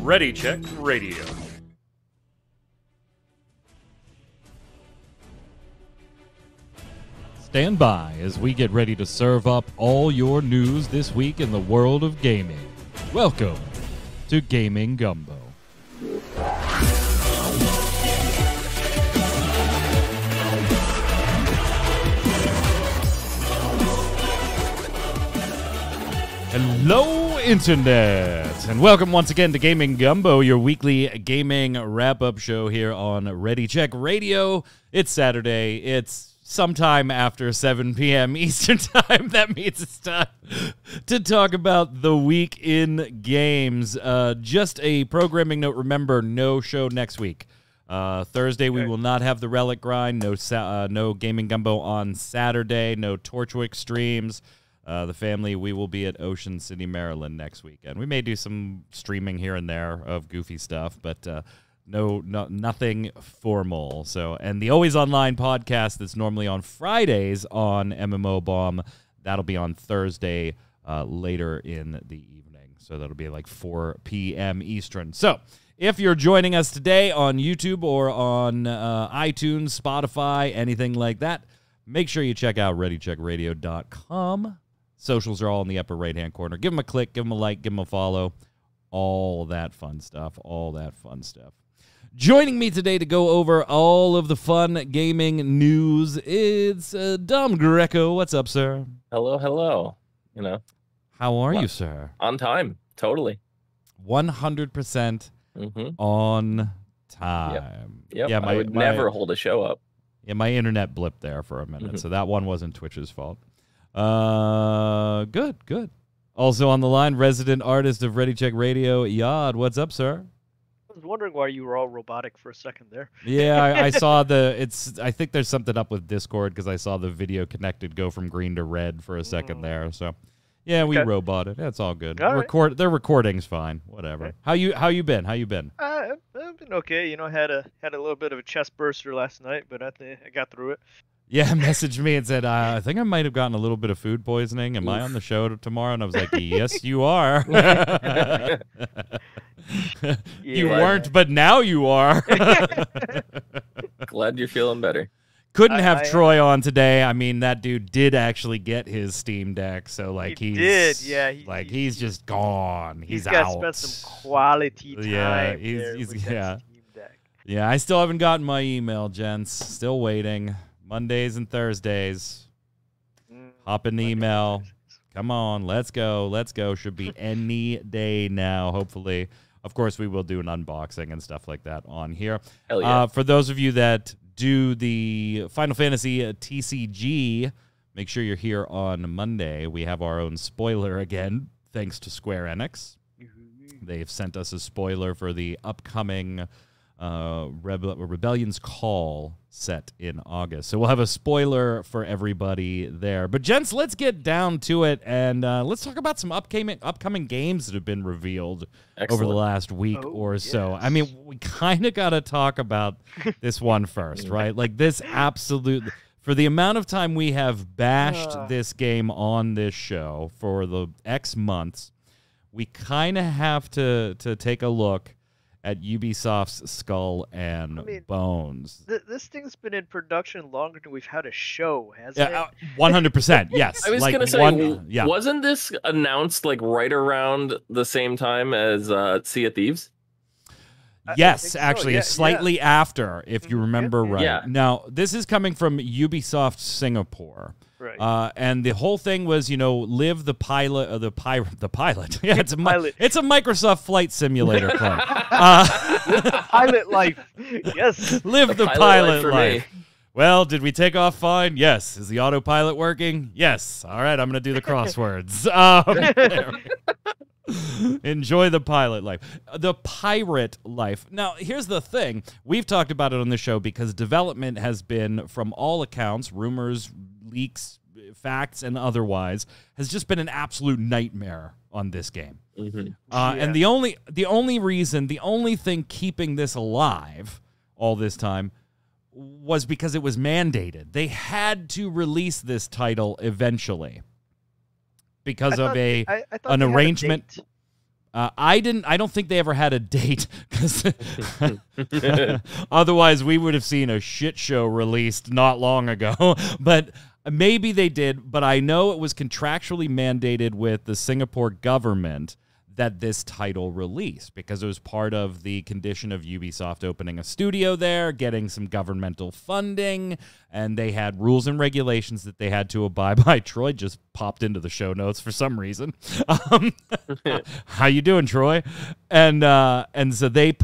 Ready, Check Radio. Stand by as we get ready to serve up all your news this week in the world of gaming. Welcome to Gaming Gumbo. Hello, Internet, and welcome once again to Gaming Gumbo, your weekly gaming wrap-up show here on Ready Check Radio. It's Saturday. It's sometime after 7 p.m. Eastern Time. That means it's time to talk about the week in games. Just a programming note. Remember, no show next week. Thursday, we will not have the Relic Grind. No Gaming Gumbo on Saturday. No Torchwick streams. The family, we will be at Ocean City, Maryland next weekend. We may do some streaming here and there of goofy stuff, but nothing formal. So, and the Always Online podcast that's normally on Fridays on MMO Bomb, that'll be on Thursday later in the evening. So that'll be like 4 p.m. Eastern. So if you're joining us today on YouTube or on iTunes, Spotify, anything like that, make sure you check out ReadyCheckRadio.com. Socials are all in the upper right-hand corner. Give them a click, give them a like, give them a follow. All that fun stuff. Joining me today to go over all of the fun gaming news, it's Dom Greco. What's up, sir? Hello. You know. How are you, sir? On time. Totally. 100% on time. Yep. Yeah, I would never hold a show up. Yeah, my internet blipped there for a minute, so that one wasn't Twitch's fault. Good. Also on the line, resident artist of Ready Check Radio, Yad. What's up, sir? I was wondering why you were all robotic for a second there. Yeah, I saw I think there's something up with Discord because I saw the video connected go from green to red for a second there. So, yeah, we roboted. That's all good. All right. Their recording's fine. Whatever. Okay. How you been? I've been okay. You know, had a little bit of a chest burster last night, but I think I got through it. Yeah, messaged me and said, I think I might have gotten a little bit of food poisoning. Am I on the show tomorrow? And I was like, yes, you are. You weren't, but now you are. Glad you're feeling better. Couldn't have Troy on today. I mean, that dude did actually get his Steam Deck, so like he's just gone. He's out. He's got to spend some quality time. Yeah, Steam Deck. Yeah, I still haven't gotten my email, gents. Still waiting. Mondays and Thursdays. Hop in the email. Come on, let's go. Should be any day now, hopefully. Of course, we will do an unboxing and stuff like that on here. Hell yeah. For those of you that do the Final Fantasy TCG, make sure you're here on Monday. We have our own spoiler again, thanks to Square Enix. They've sent us a spoiler for the upcoming Rebellion's Call set in August. So we'll have a spoiler for everybody there. But gents, let's get down to it and let's talk about some upcoming games that have been revealed over the last week or so. I mean, we kind of got to talk about this one first, right? Like this absolutely, for the amount of time we have bashed this game on this show for the X months, we kind of have to take a look at Ubisoft's Skull and Bones. This thing's been in production longer than we've had a show, hasn't it? 100%, yes. I was going to say, wasn't this announced like right around the same time as Sea of Thieves? Yes, actually, slightly after, if you remember right. Yeah. Now, this is coming from Ubisoft Singapore. Right. And the whole thing was, live the pilot, the pilot. Yeah, it's a pilot. It's a Microsoft flight simulator clone. Live the pilot life. Yes. Live the pilot life. Well, did we take off fine? Yes. Is the autopilot working? Yes. All right, I'm going to do the crosswords. Enjoy the pilot life. The pirate life. Now, here's the thing. We've talked about it on the show because development has been, from all accounts, rumors, leaks, facts, and otherwise, has just been an absolute nightmare on this game. And the only thing keeping this alive all this time was because it was mandated. They had to release this title eventually. because of I thought an they had a arrangement. date. I don't think they ever had a date, because otherwise we would have seen a shit show released not long ago. But maybe they did. But I know it was contractually mandated with the Singapore government that this title release, because it was part of the condition of Ubisoft opening a studio there, getting some governmental funding, and they had rules and regulations that they had to abide by. Troy just popped into the show notes for some reason. How you doing, Troy? And so they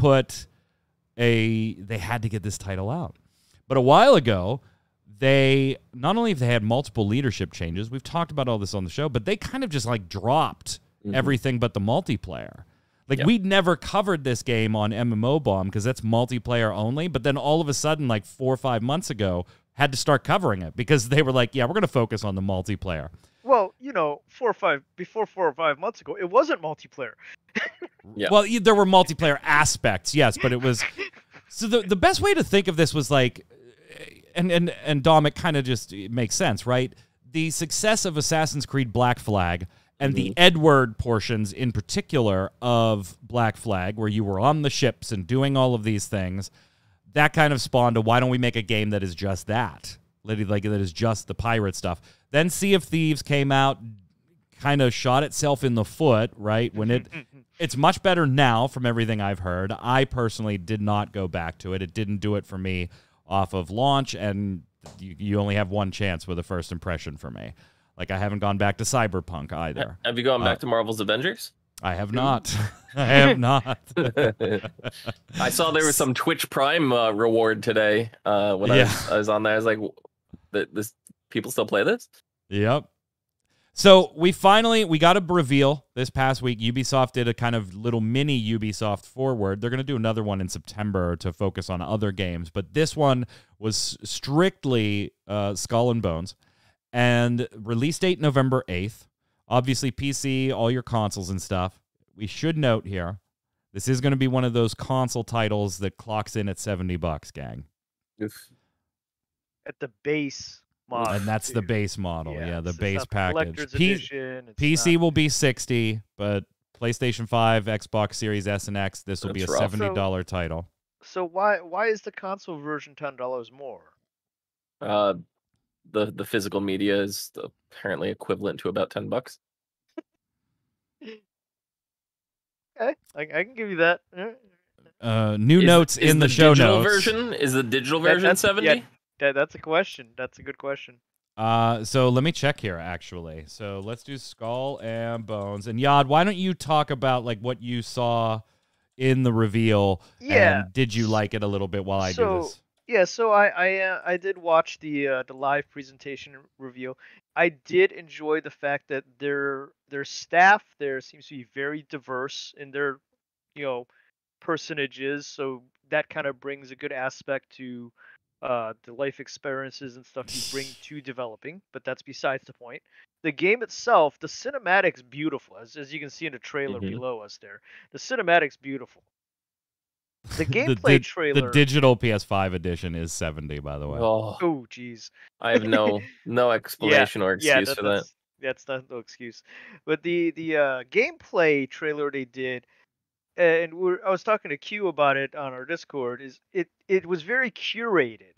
had to get this title out. But a while ago, they not only have they had multiple leadership changes, we've talked about all this on the show, but they kind of just like dropped everything but the multiplayer. Like, we'd never covered this game on MMO Bomb because that's multiplayer only, but then all of a sudden, like 4 or 5 months ago, had to start covering it because they were like, yeah, we're going to focus on the multiplayer. Well, 4 or 5 months ago, it wasn't multiplayer. Well, there were multiplayer aspects, yes, but it was... So the best way to think of this was like... And Dom, it kind of just makes sense, right? The success of Assassin's Creed Black Flag and the Edward portions in particular of Black Flag, where you were on the ships and doing all of these things, that kind of spawned a, why don't we make a game that is just that? Like, that is just the pirate stuff. Then Sea of Thieves came out, kind of shot itself in the foot, right? When it's much better now from everything I've heard. I personally did not go back to it. It didn't do it for me off of launch, and you only have one chance with a first impression for me. Like, I haven't gone back to Cyberpunk either. Have you gone back to Marvel's Avengers? I have not. I have not. I saw there was some Twitch Prime reward today when I was on there. I was like, this people still play this? Yep. So we got a reveal this past week. Ubisoft did a kind of little mini Ubisoft forward. They're going to do another one in September to focus on other games, but this one was strictly Skull and Bones. And release date November 8th. Obviously, PC, all your consoles and stuff. We should note here, this is going to be one of those console titles that clocks in at $70, gang. Oof. At the base model. And that's the base model. Yeah, the base package. Edition, PC will be $60, but PlayStation 5, Xbox Series S and X, this will be a $70 title. So why is the console version $10 more? The physical media is apparently equivalent to about $10. Okay, I can give you that. New notes in the show notes. Is the digital version 70? Yeah, that's a question. That's a good question. So let me check here, actually. So let's do Skull and Bones. And Yad, why don't you talk about like what you saw in the reveal? Yeah. And did you like it a little bit while I do this? Yeah, so I did watch the live presentation reveal. I did enjoy the fact that their staff there seems to be very diverse in their personages, so that kind of brings a good aspect to the life experiences and stuff you bring to developing. But that's besides the point. The game itself, the cinematic's beautiful, as you can see in the trailer below us there. The cinematic's beautiful. The gameplay trailer. The digital PS5 edition is $70, by the way. Oh, jeez. I have no explanation or excuse for that. That's not no excuse. But the gameplay trailer they did, and I was talking to Q about it on our Discord. It was very curated.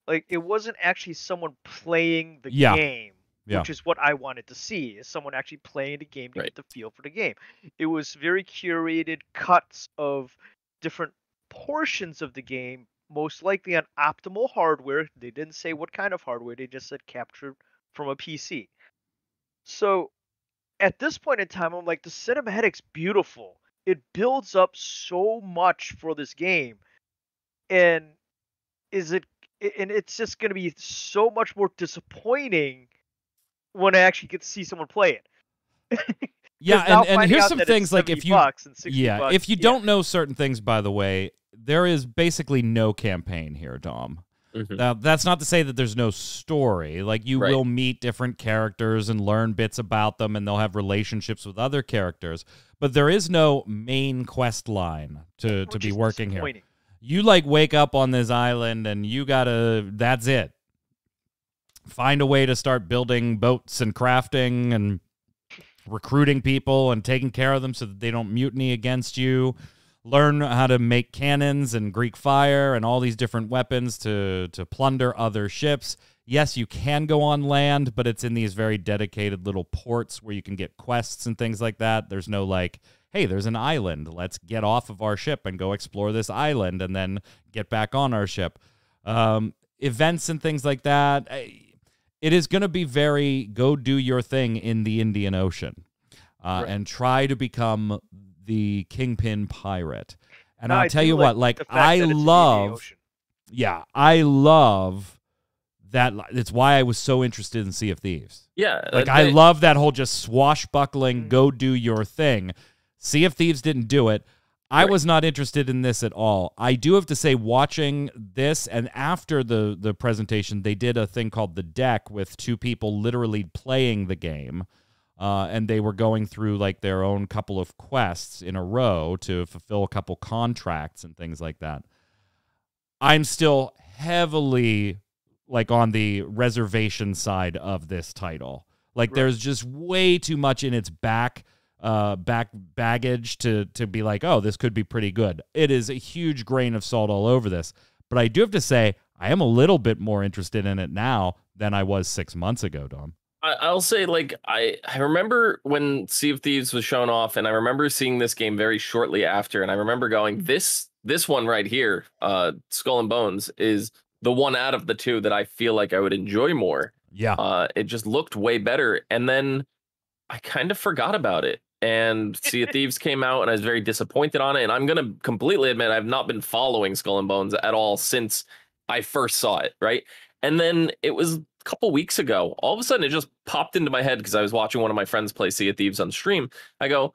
Like, it wasn't actually someone playing the game, which is what I wanted to see. Is someone actually playing the game to get the feel for the game. It was very curated cuts of different portions of the game, most likely on optimal hardware. They didn't say what kind of hardware, they just said captured from a PC. So at this point in time, I'm like, the cinematic's beautiful. It builds up so much for this game. And it's just going to be so much more disappointing when I actually get to see someone play it. Yeah, and here's some things like if you $60, don't know certain things, by the way, there is basically no campaign here, Dom. Now, that's not to say that there's no story. Like, you will meet different characters and learn bits about them, and they'll have relationships with other characters. But there is no main quest line to be working here. You, like, wake up on this island, and that's it. Find a way to start building boats and crafting and recruiting people and taking care of them so that they don't mutiny against you. Learn how to make cannons and Greek fire and all these different weapons to plunder other ships. Yes, you can go on land, but it's in these very dedicated little ports where you can get quests and things like that. There's no like, hey, there's an island. Let's get off of our ship and go explore this island and then get back on our ship. Events and things like that. It is going to be very go do your thing in the Indian Ocean and try to become the kingpin pirate. And No, I'll I tell do you like what, like the fact that it's in the love, ocean. yeah, I love that. It's why I was so interested in Sea of Thieves. Yeah. Like, I love that whole just swashbuckling, go do your thing. Sea of Thieves didn't do it. I was not interested in this at all. I do have to say, watching this, and after the presentation, they did a thing called The Deck with two people literally playing the game, and they were going through, like, their own couple of quests in a row to fulfill a couple contracts and things like that. I'm still heavily, like, on the reservation side of this title. Like, there's just way too much in its back baggage to be like, oh, this could be pretty good. It is a huge grain of salt all over this. But I do have to say, I am a little bit more interested in it now than I was 6 months ago, Dom. I'll say, like, I remember when Sea of Thieves was shown off, and I remember seeing this game very shortly after, and I remember going, this one right here, Skull and Bones, is the one out of the two that I feel like I would enjoy more. Yeah. It just looked way better, and then I kind of forgot about it. And Sea of Thieves came out, and I was very disappointed on it. And I'm going to completely admit I've not been following Skull and Bones at all since I first saw it, right? And then it was a couple weeks ago. All of a sudden, it just popped into my head because I was watching one of my friends play Sea of Thieves on stream. I go,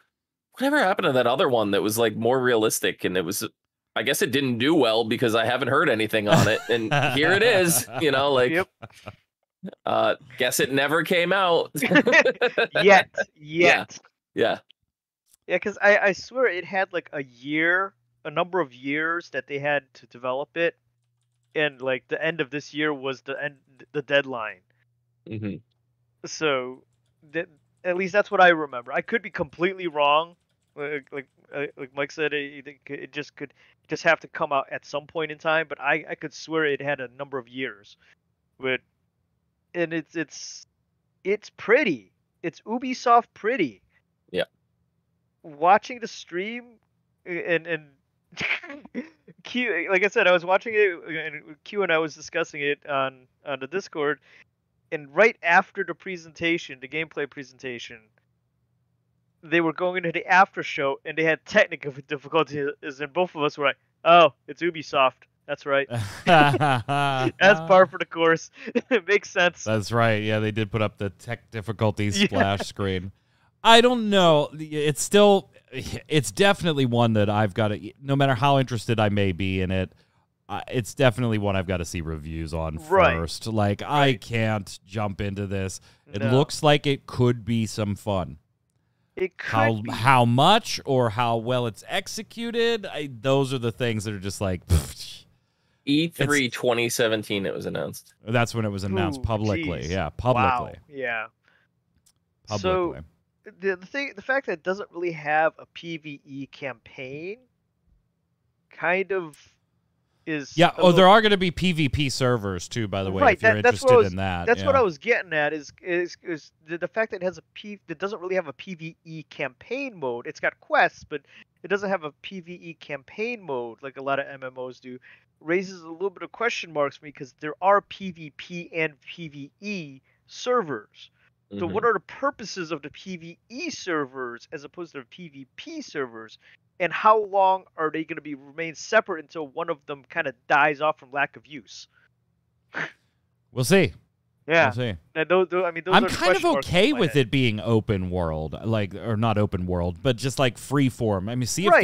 whatever happened to that other one that was like more realistic? And it was, I guess it didn't do well because I haven't heard anything on it. And here it is, you know, like... Yep. Guess it never came out. Yet. Yeah. Because I swear it had like a number of years that they had to develop it, and like the end of this year was the deadline. Mm-hmm. So at least that's what I remember. I could be completely wrong. Like Mike said, it just have to come out at some point in time. But I could swear it had a number of years. And it's pretty. It's Ubisoft pretty. Yeah. Watching the stream and Q, like I said, I was watching it, and Q and I was discussing it on the Discord, and right after the presentation, the gameplay presentation, they were going into the after show, and they had technical difficulties, and both of us were like, "Oh, it's Ubisoft. That's right." That's par for the course. It makes sense. That's right. Yeah, they did put up the tech difficulties splash screen. I don't know. It's definitely one that I've got to, no matter how interested I may be in it, it's definitely one I've got to see reviews on first. Like, I can't jump into this. It looks like it could be some fun. It could be. How much or how well it's executed, those are the things that are just like... E3 2017 it was announced. That's when it was announced publicly. Geez. Yeah, publicly. Wow. Yeah. Publicly. So the fact that it doesn't really have a PvE campaign kind of is... Yeah, there are going to be PvP servers too, by the way, if you're interested in that. That's what I was getting at, is the fact that it has that doesn't really have a PvE campaign mode. It's got quests, but it doesn't have a PvE campaign mode like a lot of MMOs do. Raises a little bit of question marks for me, because there are PvP and PvE servers. So what are the purposes of the PvE servers as opposed to the PvP servers? And how long are they going to remain separate until one of them kind of dies off from lack of use? We'll see. Yeah. We'll see. Those I'm are the kind of question marks okay in my with head. it being open world, or not open world, but just like free form. I mean, Sea of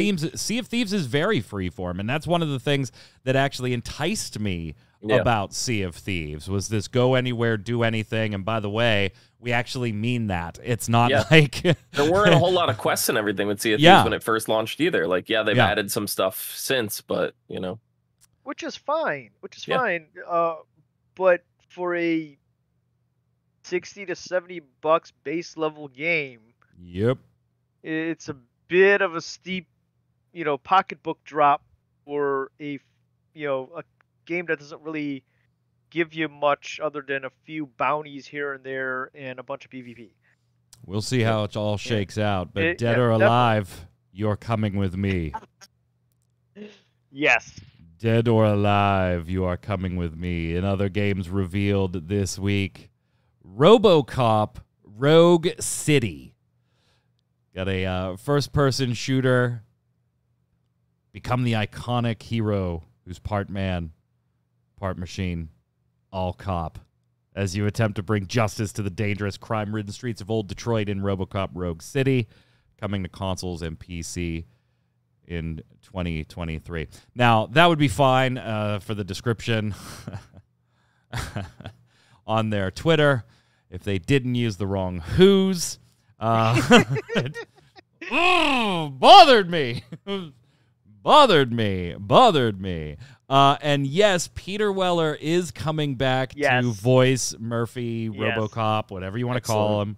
Thieves is very free form, and that's one of the things that actually enticed me about Sea of Thieves, was this go anywhere, do anything. And by the way, we actually mean that. It's not like there weren't a whole lot of quests and everything with Sea of Thieves when it first launched either. Like, they've added some stuff since, but you know, which is fine. But for a $60 to $70 base level game, Yep. It's a bit of a steep, pocketbook drop for a game that doesn't really give you much other than a few bounties here and there and a bunch of PvP. We'll see how it all shakes out. But dead or definitely. alive, you're coming with me. Yes. Dead or alive, you are coming with me. In other games revealed this week, RoboCop Rogue City. Got a first-person shooter. Become the iconic hero who's part man, part machine, all cop, as you attempt to bring justice to the dangerous, crime-ridden streets of old Detroit in RoboCop Rogue City, coming to consoles and PC in 2023. Now, that would be fine for the description on their Twitter if they didn't use the wrong who's. Bothered me. Bothered me. And yes, Peter Weller is coming back to voice Murphy, RoboCop, whatever you want to call him.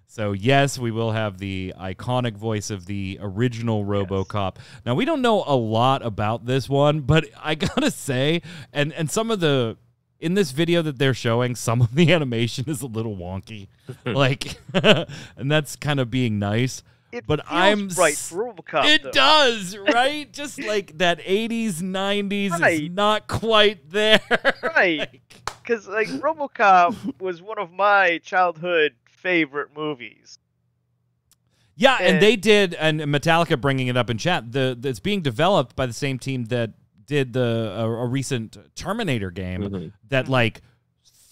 So yes, we will have the iconic voice of the original RoboCop. Now, we don't know a lot about this one, but I gotta say, and some of the, in this video that they're showing, some of the animation is a little wonky. Like, and that's kind of being nice. But I'm right for RoboCop. It does, right? Just like that 80s, 90s is not quite there. Right. Because like RoboCop was one of my childhood favorite movies. Yeah, and they did, and Metallica bringing it up in chat, it's being developed by the same team that did a recent Terminator game that like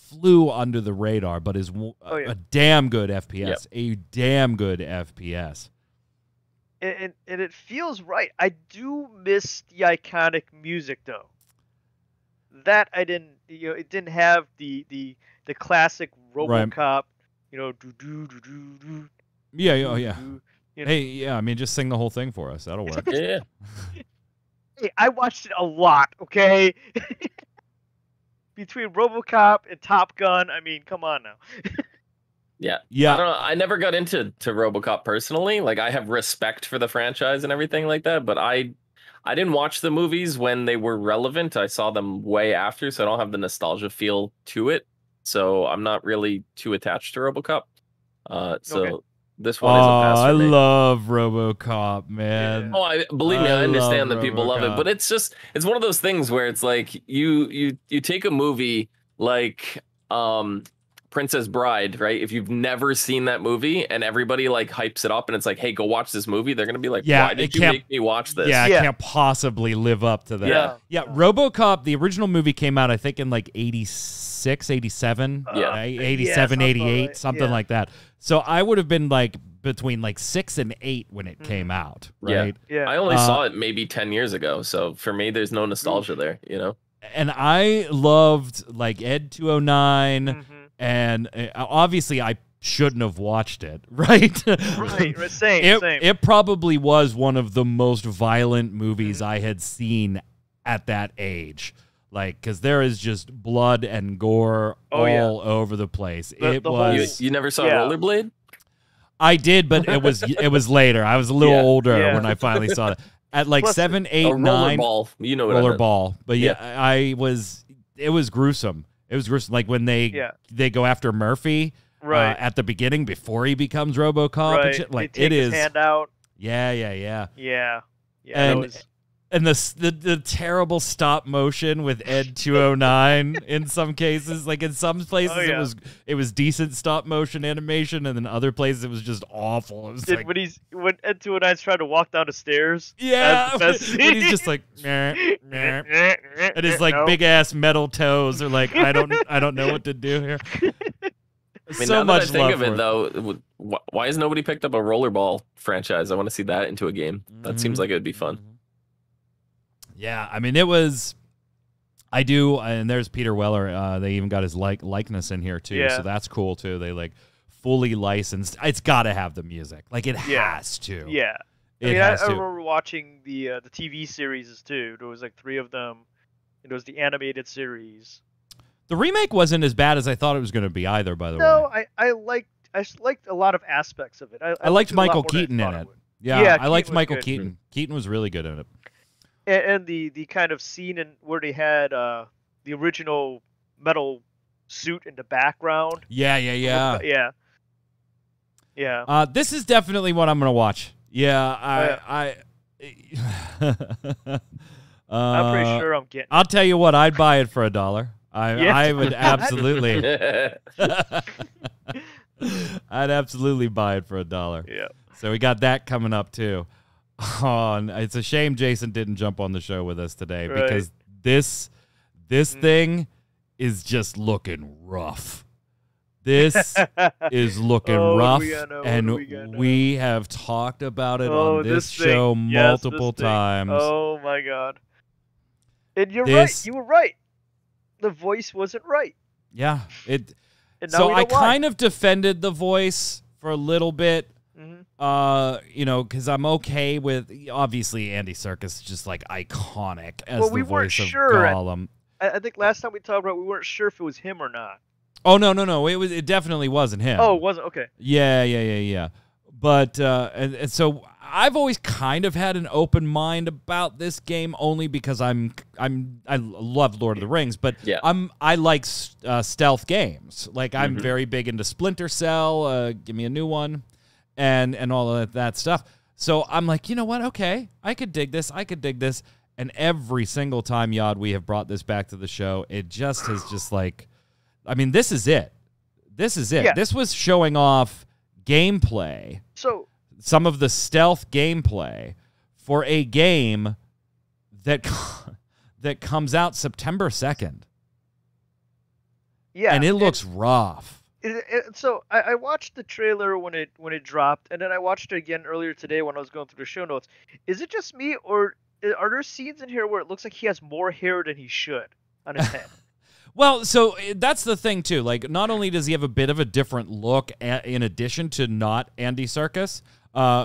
flew under the radar, but is a damn good FPS. A damn good FPS. And it feels right. I do miss the iconic music though. That I didn't, it didn't have the classic RoboCop, do do do do do. Yeah, yeah. Hey, yeah, I mean, just sing the whole thing for us. That'll work. Yeah. Hey, I watched it a lot, okay? Between RoboCop and Top Gun, I mean, come on now. Yeah. Yeah. I don't know. I never got into RoboCop personally. Like, I have respect for the franchise and everything like that, but I didn't watch the movies when they were relevant. I saw them way after, so I don't have the nostalgia feel to it. So I'm not really too attached to RoboCop. This one is a pass for me. I love RoboCop, man. Oh, believe me, I understand that people love it, but it's one of those things where it's like you take a movie like Princess Bride, right? If you've never seen that movie and everybody like hypes it up and it's like, hey, go watch this movie, they're gonna be like, why did you make me watch this? Yeah, it can't possibly live up to that. Yeah, RoboCop, the original movie came out, I think, in like 86, 87, 87, 88, something like that. So I would have been like between like 6 and 8 when it came out, right? Yeah. I only saw it maybe 10 years ago. So for me, there's no nostalgia there, And I loved like Ed 209, and obviously I shouldn't have watched it, right? Right, same. It probably was one of the most violent movies I had seen at that age. Like, because there is just blood and gore all over the place. You never saw Rollerblade? I did, but it was later. I was a little older when I finally saw it. At like 7, 8, 9. Rollerball. You know what I meant. Rollerball. But it was gruesome. It was gruesome. Like when they go after Murphy at the beginning before he becomes RoboCop and shit. Like, it is. His hand out. Yeah. And And the terrible stop motion with Ed 209 in some cases, like in some places it was decent stop motion animation, and in other places it was just awful. It was when Ed 209's trying to walk down the stairs, when he's just like, meh, meh, and his like big ass metal toes are like, I don't know what to do here. I mean, so now that I think of it, though, why has nobody picked up a Rollerball franchise? I want to see that into a game. That seems like it would be fun. Yeah, I mean, it was. I do, and there's Peter Weller. They even got his likeness in here too, so that's cool too. They like fully licensed. It's got to have the music, like it has to. Yeah, I remember watching the TV series too. There was like 3 of them. It was the animated series. The remake wasn't as bad as I thought it was going to be either. By the way, no, I liked liked a lot of aspects of it. I liked it a lot Michael more than I Keaton in thought I it. would. Yeah, Yeah, I liked Keaton was Michael good. Keaton. Keaton was really good in it. And the kind of scene where they had the original metal suit in the background. Yeah. Yeah. This is definitely what I'm gonna watch. Yeah, I'm pretty sure I'm getting. I'll tell you what, I'd buy it for $1. Yeah. I would absolutely. I'd absolutely buy it for $1. Yeah. So we got that coming up too. Oh, and it's a shame Jason didn't jump on the show with us today Right. because this thing is just looking rough. This is looking rough, and we have talked about it on this show multiple times. Oh my god! And you're right. You were right. The voice wasn't right. Yeah, And now so we know I why. kind of defended the voice for a little bit. Mm-hmm. Because I'm okay with, obviously Andy Serkis is just like iconic as Well, the we weren't voice of sure. Gollum. I think last time we talked about it, we weren't sure if it was him or not. Oh no, it definitely wasn't him. Oh, it wasn't? Okay. Yeah. But and so I've always kind of had an open mind about this game only because I love Lord of the Rings, but Yeah. I like stealth games. Like I'm very big into Splinter Cell. Give me a new one, and all of that stuff. So I'm like, you know what? Okay, I could dig this. And every single time, Yod, we have brought this back to the show, it just has just like, I mean, this is it. Yeah. This was showing off gameplay. So Some of the stealth gameplay for a game that comes out September 2nd. yeah, And it looks rough. So I watched the trailer when it dropped, and then I watched it again earlier today when I was going through the show notes. Is it just me, or are there scenes in here where it looks like he has more hair than he should on his head? Well, so that's the thing, too. Like, not only does he have a bit of a different look in addition to not Andy Serkis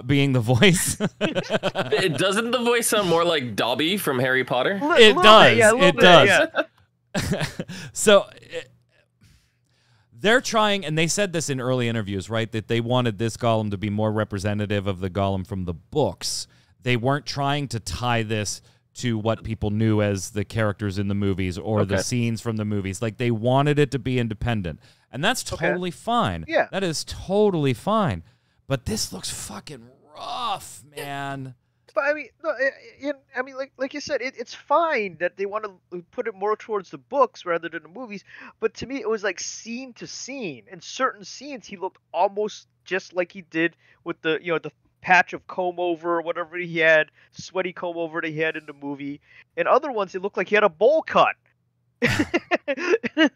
being the voice. Doesn't the voice sound more like Dobby from Harry Potter? It does. It does. Yeah. So they're trying, and they said this in early interviews, right, that they wanted this Gollum to be more representative of the Gollum from the books. They weren't trying to tie this to what people knew as the characters in the movies or the scenes from the movies. Like, they wanted it to be independent. And that's totally fine. Yeah. That is totally fine. But this looks fucking rough, man. But I mean, no, like you said, it's fine that they want to put it more towards the books rather than the movies. But to me, it was like scene to scene. In certain scenes, he looked almost just like he did with the patch of comb over or whatever he had, sweaty comb over that he had in the movie. In other ones, it looked like he had a bowl cut. And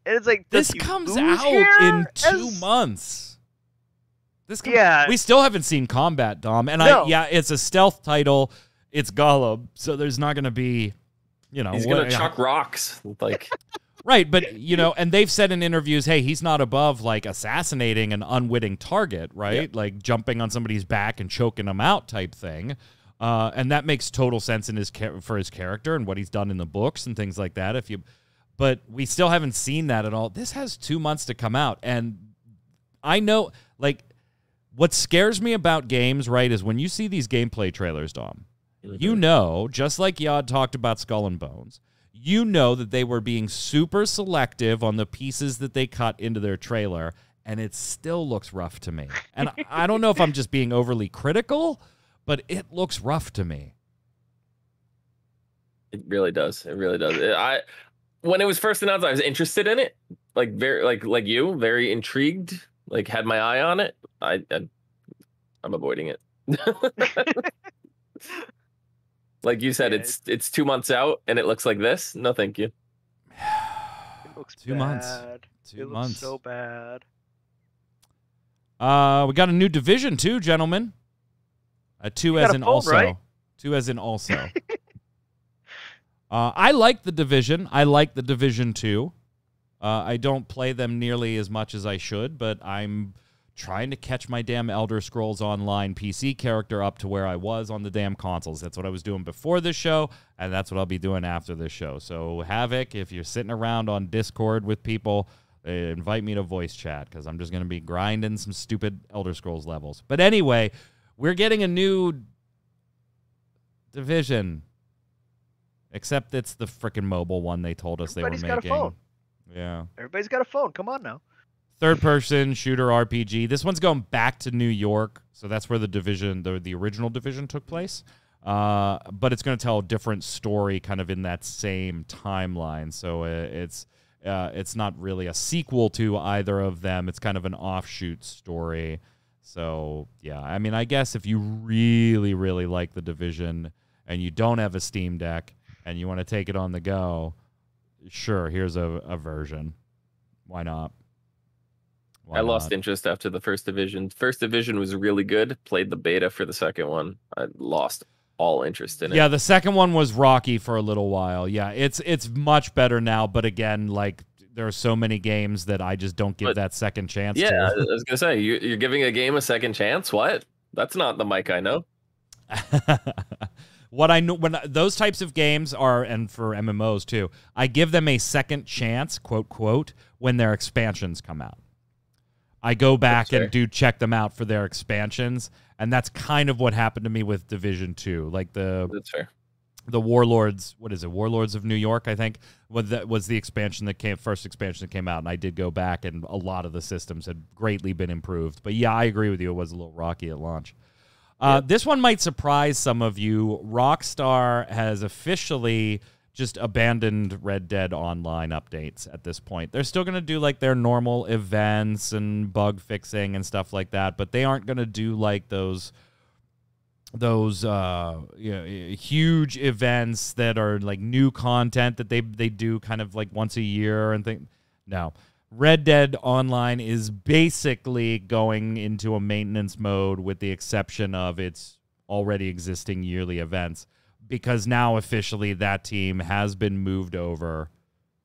it's like, this comes out in 2 months. We still haven't seen combat, Dom. And it's a stealth title. It's Gollum, so there's not going to be, he's going to chuck rocks, like. Right, but and they've said in interviews, hey, he's not above like assassinating an unwitting target, right? Yeah. Like jumping on somebody's back and choking them out type thing. And that makes total sense in for his character and what he's done in the books and things like that. But we still haven't seen that at all. This has 2 months to come out, and I know, like, what scares me about games, right, is when you see these gameplay trailers, Dom. Just like Yod talked about Skull and Bones, that they were being super selective on the pieces that they cut into their trailer, and it still looks rough to me. And I don't know if I'm just being overly critical, but it looks rough to me. It really does. When it was first announced, I was interested in it, like very intrigued, like had my eye on it. I'm avoiding it. Like you said, it's 2 months out and it looks like this. No, thank you. It looks 2 months. bad. 2 It months. looks so bad. We got a new division too, gentlemen. Two as in also. Right? 2 as in also. I like the Division. I like the Division 2. I don't play them nearly as much as I should, but I'm trying to catch my damn Elder Scrolls Online PC character up to where I was on the damn consoles. That's what I was doing before this show, and that's what I'll be doing after this show. So, Havoc, if you're sitting around on Discord with people, invite me to voice chat because I'm just going to be grinding some stupid Elder Scrolls levels. But anyway, we're getting a new Division. Except it's the freaking mobile one they told us Everybody's they were got making. a phone. Yeah. Everybody's got a phone. Come on now. Third-person shooter RPG. This one's going back to New York, so that's where the Division, the original Division, took place. But it's going to tell a different story, kind of in that same timeline. So it's not really a sequel to either of them. It's kind of an offshoot story. So yeah, I mean, I guess if you really, really like the Division and you don't have a Steam Deck and you want to take it on the go, sure, here's a version. Why not? I lost interest after the first Division. First Division was really good. Played the beta for the second one. I lost all interest in it. Yeah, the second one was rocky for a little while. Yeah, it's much better now, but again, like there are so many games that I just don't give that second chance to. Yeah, I was gonna say you're giving a game a second chance. What? That's not the Mike I know. What I know when those types of games are, and for MMOs too, I give them a second chance, quote quote, when their expansions come out. I go back and do check them out for their expansions, and that's kind of what happened to me with Division 2. Like That's fair. The Warlords, what is it? Warlords of New York, I think, was the expansion that first expansion that came out, and I did go back, and a lot of the systems had greatly been improved. But yeah, I agree with you. It was a little rocky at launch. This one might surprise some of you. Rockstar has officially just abandoned Red Dead Online updates at this point. They're still going to do like their normal events and bug fixing and stuff like that, but they aren't going to do like those huge events that are like new content that they do kind of like once a year and things. No. Red Dead Online is basically going into a maintenance mode with the exception of its already existing yearly events, because now officially that team has been moved over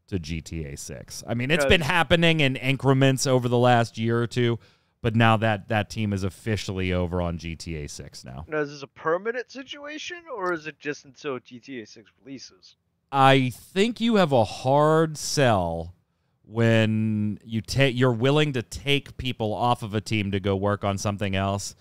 to GTA 6. I mean, it's been happening in increments over the last year or two, but now that team is officially over on GTA 6 now. Now, is this a permanent situation, or is it just until GTA 6 releases? I think you have a hard sell when you're willing to take people off of a team to go work on something else,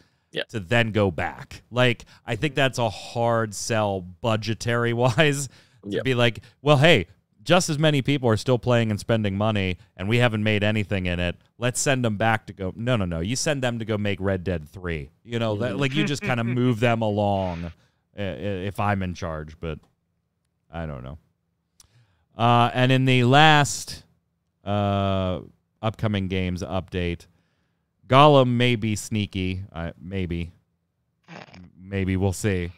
to then go back. Like, I think that's a hard sell budgetary wise to be like, well, hey, just as many people are still playing and spending money, and we haven't made anything in it. Let's send them back to go. No. You send them to go make Red Dead 3. You know, like you just kind of move them along if I'm in charge, but I don't know. And in the last upcoming games update, Gollum may be sneaky. Maybe we'll see.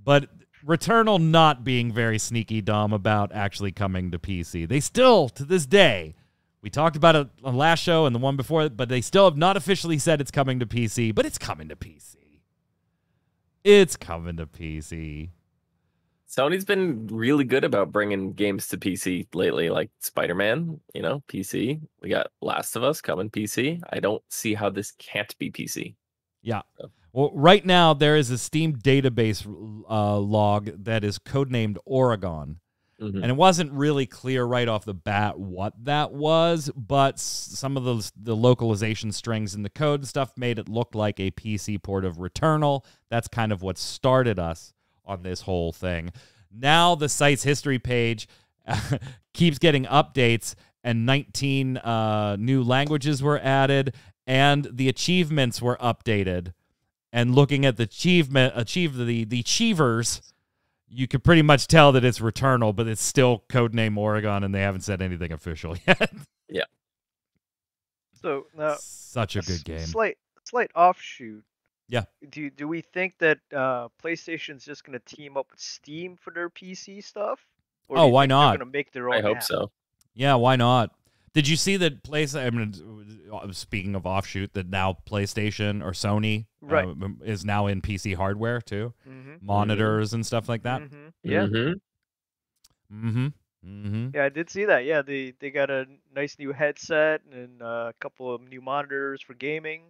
But Returnal not being very sneaky, Dom, about actually coming to PC. They still, to this day, we talked about it on last show and the one before, but they still have not officially said it's coming to PC, but it's coming to PC. It's coming to PC. Sony's been really good about bringing games to PC lately, like Spider-Man, PC. We got Last of Us coming PC. I don't see how this can't be PC. Yeah. Well, right now, there is a Steam database log that is codenamed Oregon. And it wasn't really clear right off the bat what that was, but some of the localization strings in the code and stuff made it look like a PC port of Returnal. That's kind of what started us on this whole thing. Now the site's history page keeps getting updates, and 19 new languages were added, and the achievements were updated. And looking at the the achievers, you could pretty much tell that it's Returnal, but it's still codename Oregon, and they haven't said anything official yet. Yeah. So now, such a good game. Slight offshoot. Yeah. Do we think that PlayStation's just going to team up with Steam for their PC stuff? Or do you why think not? They're going to make their own. I hope app? so. Yeah, why not? Did you see that speaking of offshoot, that now PlayStation or Sony is now in PC hardware too? Monitors and stuff like that? Yeah. Mm-hmm. Yeah, I did see that. Yeah, they got a nice new headset and a couple of new monitors for gaming.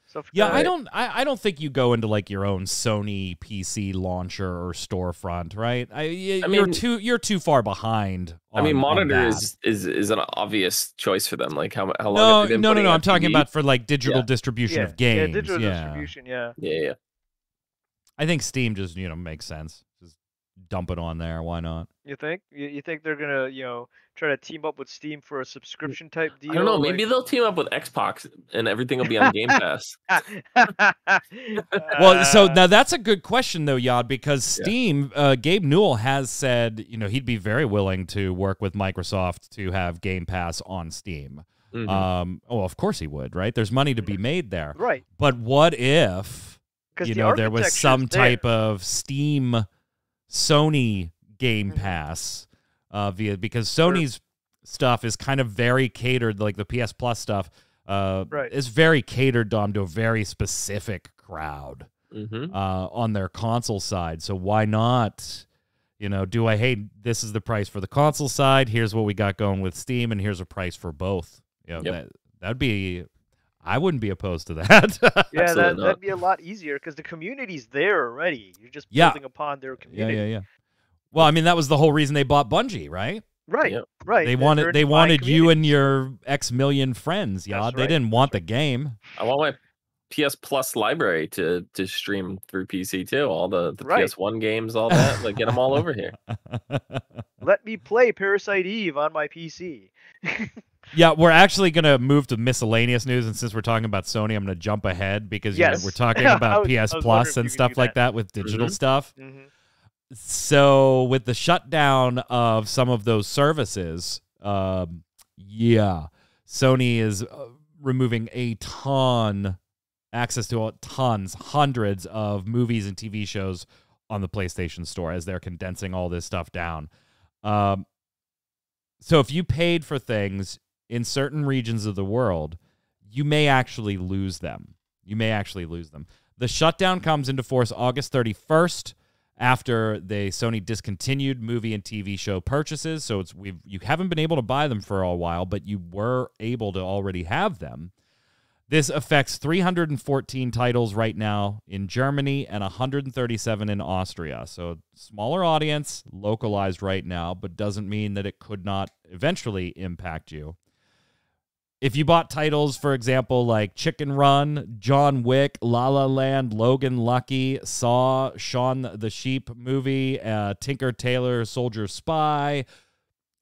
Stuff like Yeah, that. I don't think you go into like your own Sony PC launcher or storefront, right? You're too far behind on monitor that. is an obvious choice for them. Like how long have No, they been no, no, putting no. I'm out talking TV? about for like digital Yeah. distribution Yeah, of games. digital Yeah. distribution. Yeah. Yeah. I think Steam just, makes sense. Just dump it on there. Why not? You think? You think they're gonna, try to team up with Steam for a subscription type I don't know. deal? Maybe Like, they'll team up with Xbox and everything will be on Game Pass. Well, so now that's a good question though, Yad, because Yeah. Steam, Gabe Newell has said, he'd be very willing to work with Microsoft to have Game Pass on Steam. Mhm. Of course he would, right? There's money to be made there. right? But what if, Because there was some type of Steam Sony Game Pass because Sony's stuff is kind of very catered, like the PS Plus stuff is very catered to a very specific crowd on their console side. So why not, this is the price for the console side, here's what we got going with Steam, and here's a price for both. That'd be, I wouldn't be opposed to that. Yeah, that'd be a lot easier because the community's there already. You're just building upon their community. Yeah. Well, I mean, that was the whole reason they bought Bungie, right? Right, Yep. right. They wanted you and your X million friends, That's They right, didn't want the game. I want my PS Plus library to stream through PC too. All the PS1 games, all that. Like get them all over here. Let me play Parasite Eve on my PC. Yeah, we're actually going to move to miscellaneous news, and since we're talking about Sony, I'm going to jump ahead because we're talking about PS Plus and stuff like that with digital stuff. So with the shutdown of some of those services, Sony is removing access to hundreds of movies and TV shows on the PlayStation Store as they're condensing all this stuff down. So if you paid for things in certain regions of the world, you may actually lose them. The shutdown comes into force August 31st after Sony discontinued movie and TV show purchases. So you haven't been able to buy them for a while, but you were able to already have them. This affects 314 titles right now in Germany and 137 in Austria. So smaller audience, localized right now, but doesn't mean that it could not eventually impact you. If you bought titles, for example, like Chicken Run, John Wick, La La Land, Logan Lucky, Saw, Shaun the Sheep movie, Tinker Tailor Soldier Spy,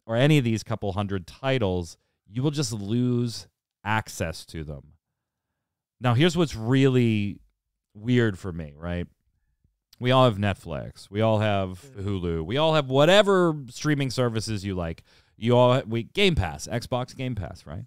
or any of these couple hundred titles, you will just lose access to them. Now, here's what's really weird for me, right? We all have Netflix. We all have Hulu. We all have whatever streaming services you like. Game Pass, Xbox Game Pass, right?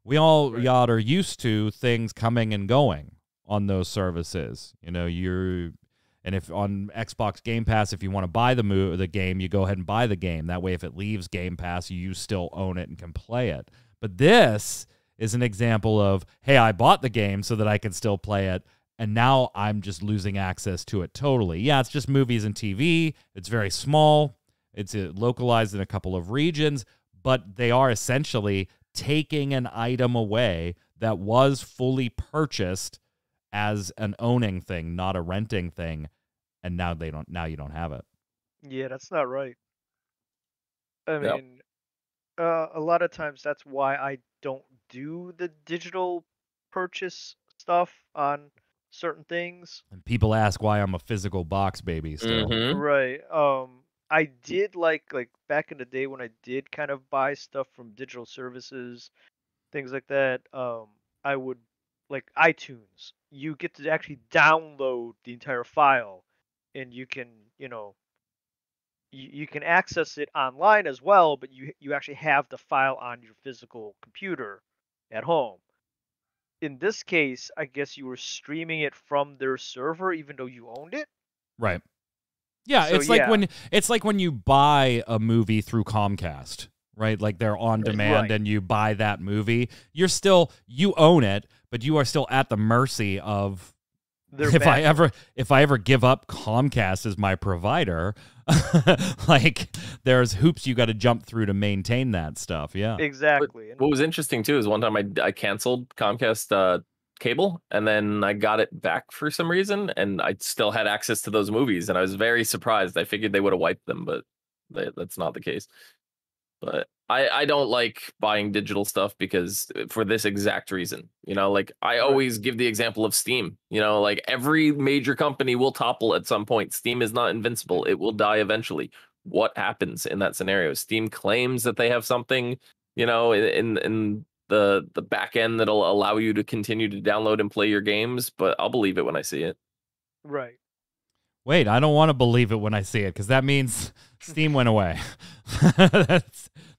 We all are used to things coming and going on those services. And if on Xbox Game Pass, if you want to buy the game, you go ahead and buy the game. That way, if it leaves Game Pass, you still own it and can play it. But this is an example of, hey, I bought the game so that I can still play it, and now I'm just losing access to it totally. Yeah, it's just movies and TV. It's very small. It's localized in a couple of regions, but they are essentially taking an item away that was fully purchased as an owning thing, not a renting thing, and now you don't have it. Yeah, that's not right. I mean, a lot of times that's why I don't do the digital purchase stuff on certain things. And people ask why I'm a physical box baby still. Right. I did like back in the day when I did kind of buy stuff from digital services, things like that. I would like iTunes. You get to actually download the entire file, and you can, you can access it online as well, but you actually have the file on your physical computer at home. In this case, I guess you were streaming it from their server even though you owned it. Right. Yeah, So, it's like when you buy a movie through Comcast, right? Like they're on demand and you buy that movie. You own it, but you are still at the mercy of if I ever give up Comcast as my provider, like there's hoops you got to jump through to maintain that stuff. Yeah, Exactly. What was interesting too is one time I canceled Comcast cable, and then I got it back for some reason, and I still had access to those movies, and I was very surprised. I figured they would have wiped them, but that's not the case. But I don't like buying digital stuff because for this exact reason, like I always give the example of Steam, like every major company will topple at some point. Steam is not invincible. It will die eventually. What happens in that scenario? Steam claims that they have something, in the back end that'll allow you to continue to download and play your games, but I'll believe it when I see it. Right. Wait, I don't want to believe it when I see it because that means Steam went away.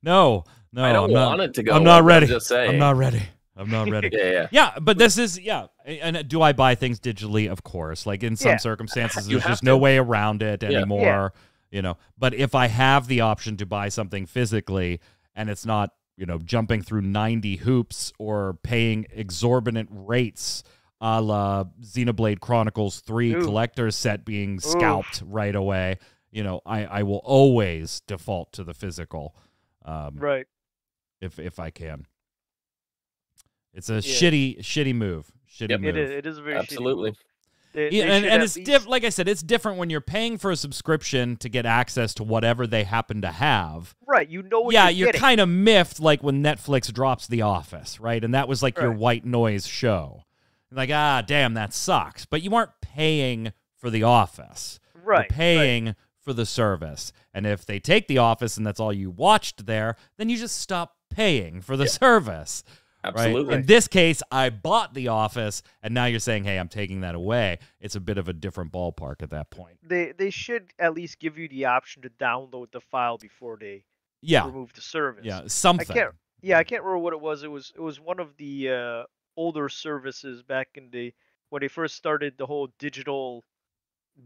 No, I don't want it to go. I'm not ready. Just saying. I'm not ready. I'm not ready. Yeah. But this is And do I buy things digitally? Of course. Like in some circumstances, there's just no way around it anymore. But if I have the option to buy something physically, and it's not jumping through 90 hoops or paying exorbitant rates, a la Xenoblade Chronicles 3 collector's set being scalped right away, I will always default to the physical. Right. If I can. It's a shitty move. Move. It is a very absolutely. And it's like I said, it's different when you're paying for a subscription to get access to whatever they happen to have. Right, what you're kind of miffed like when Netflix drops The Office, right? And that was like your white noise show. Like, damn, that sucks. But you aren't paying for The Office. Right. You're paying for the service. And if they take The Office and that's all you watched there, then you just stop paying for the service. Absolutely. Right? In this case, I bought The Office, and now you're saying, hey, I'm taking that away. It's a bit of a different ballpark at that point. They should at least give you the option to download the file before they remove the service. Yeah, something. I can't remember what it was. It was one of the older services back in when they first started the whole digital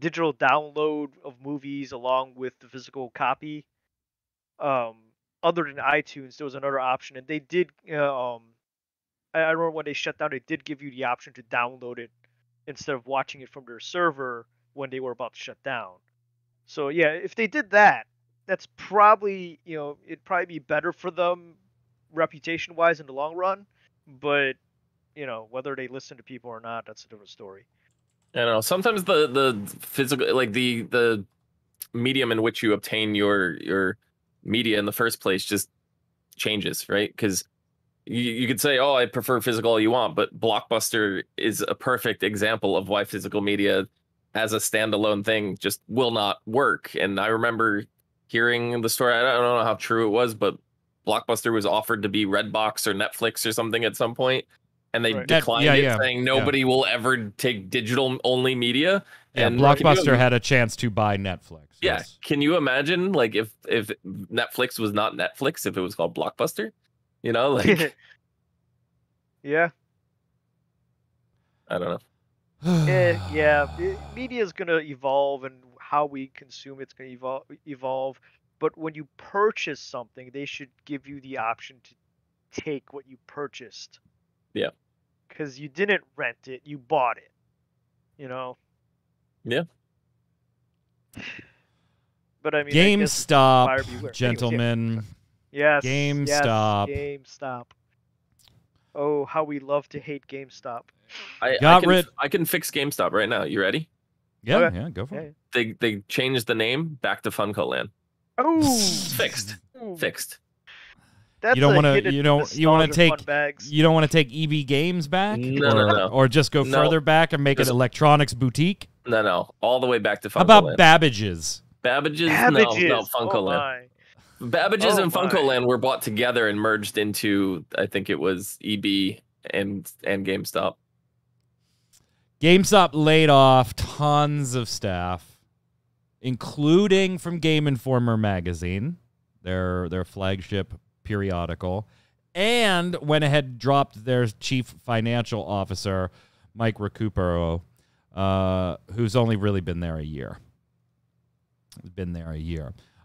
download of movies along with the physical copy. Other than iTunes, there was another option, and they did. I remember when they shut down, they did give you the option to download it instead of watching it from their server when they were about to shut down. So yeah, if they did that, that's probably it'd probably be better for them reputation wise in the long run. But whether they listen to people or not, that's a different story. I know. Sometimes the physical, like the medium in which you obtain your media in the first place just changes, right? Because you could say, I prefer physical all you want, but Blockbuster is a perfect example of why physical media as a standalone thing just will not work. And I remember hearing the story, I don't know how true it was, but Blockbuster was offered to be Redbox or Netflix or something at some point, and they declined it, saying nobody will ever take digital only media. Yeah, and Blockbuster had a chance to buy Netflix. Yeah, can you imagine like if Netflix was not Netflix, if it was called Blockbuster? Like yeah. I don't know. Media is going to evolve, and how we consume it's going to evolve. But when you purchase something, they should give you the option to take what you purchased. Yeah. Because you didn't rent it, you bought it. Yeah. But I mean, GameStop, gentlemen. Yes. GameStop. Yes, GameStop. Oh, how we love to hate GameStop. I can fix GameStop right now. You ready? Yeah, Okay. Yeah, go for it. They changed the name back to Funko Land. Oh, Fixed. That's you don't want to. You want to take EB Games back? No. Or just go further back and make an electronics boutique? No. All the way back to Funko How about Land. Babbage's? Babbage's? No, Funko Land. Babbage's and Funko Land were bought together and merged into, I think it was EB and GameStop. GameStop laid off tons of staff, including from Game Informer magazine, their flagship periodical, and went ahead and dropped their chief financial officer, Mike Recupero, who's only really been there a year.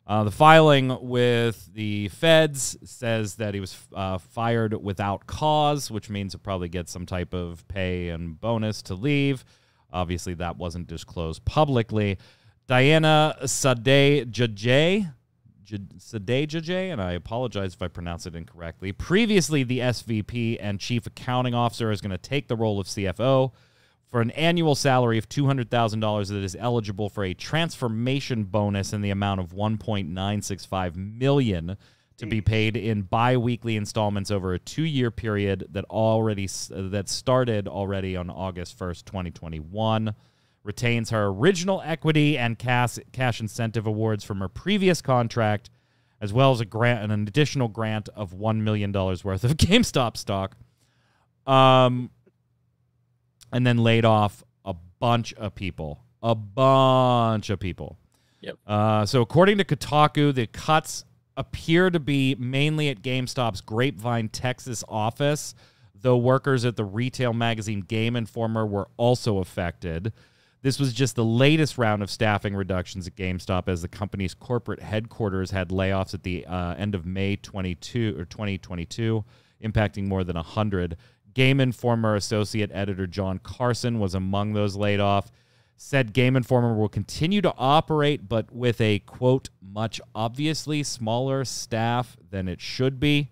The filing with the feds says that he was fired without cause, which means he'll probably get some type of pay and bonus to leave. Obviously, that wasn't disclosed publicly. Diana Sadeh Jajay, Sadejaje, and I apologize if I pronounce it incorrectly. Previously, the SVP and Chief Accounting Officer is going to take the role of CFO for an annual salary of $200,000 that is eligible for a transformation bonus in the amount of $1.965 million to be paid in bi-weekly installments over a 2-year period that started already on August 1st, 2021. Retains her original equity and cash incentive awards from her previous contract, as well as an additional grant of $1 million worth of GameStop stock. And then laid off a bunch of people. Yep. So according to Kotaku, the cuts appear to be mainly at GameStop's Grapevine, Texas office, though workers at the retail magazine Game Informer were also affected. This was just the latest round of staffing reductions at GameStop, as the company's corporate headquarters had layoffs at the end of May 2022, impacting more than 100. Game Informer associate editor John Carson was among those laid off. Said Game Informer will continue to operate, but with a, quote, much obviously smaller staff than it should be.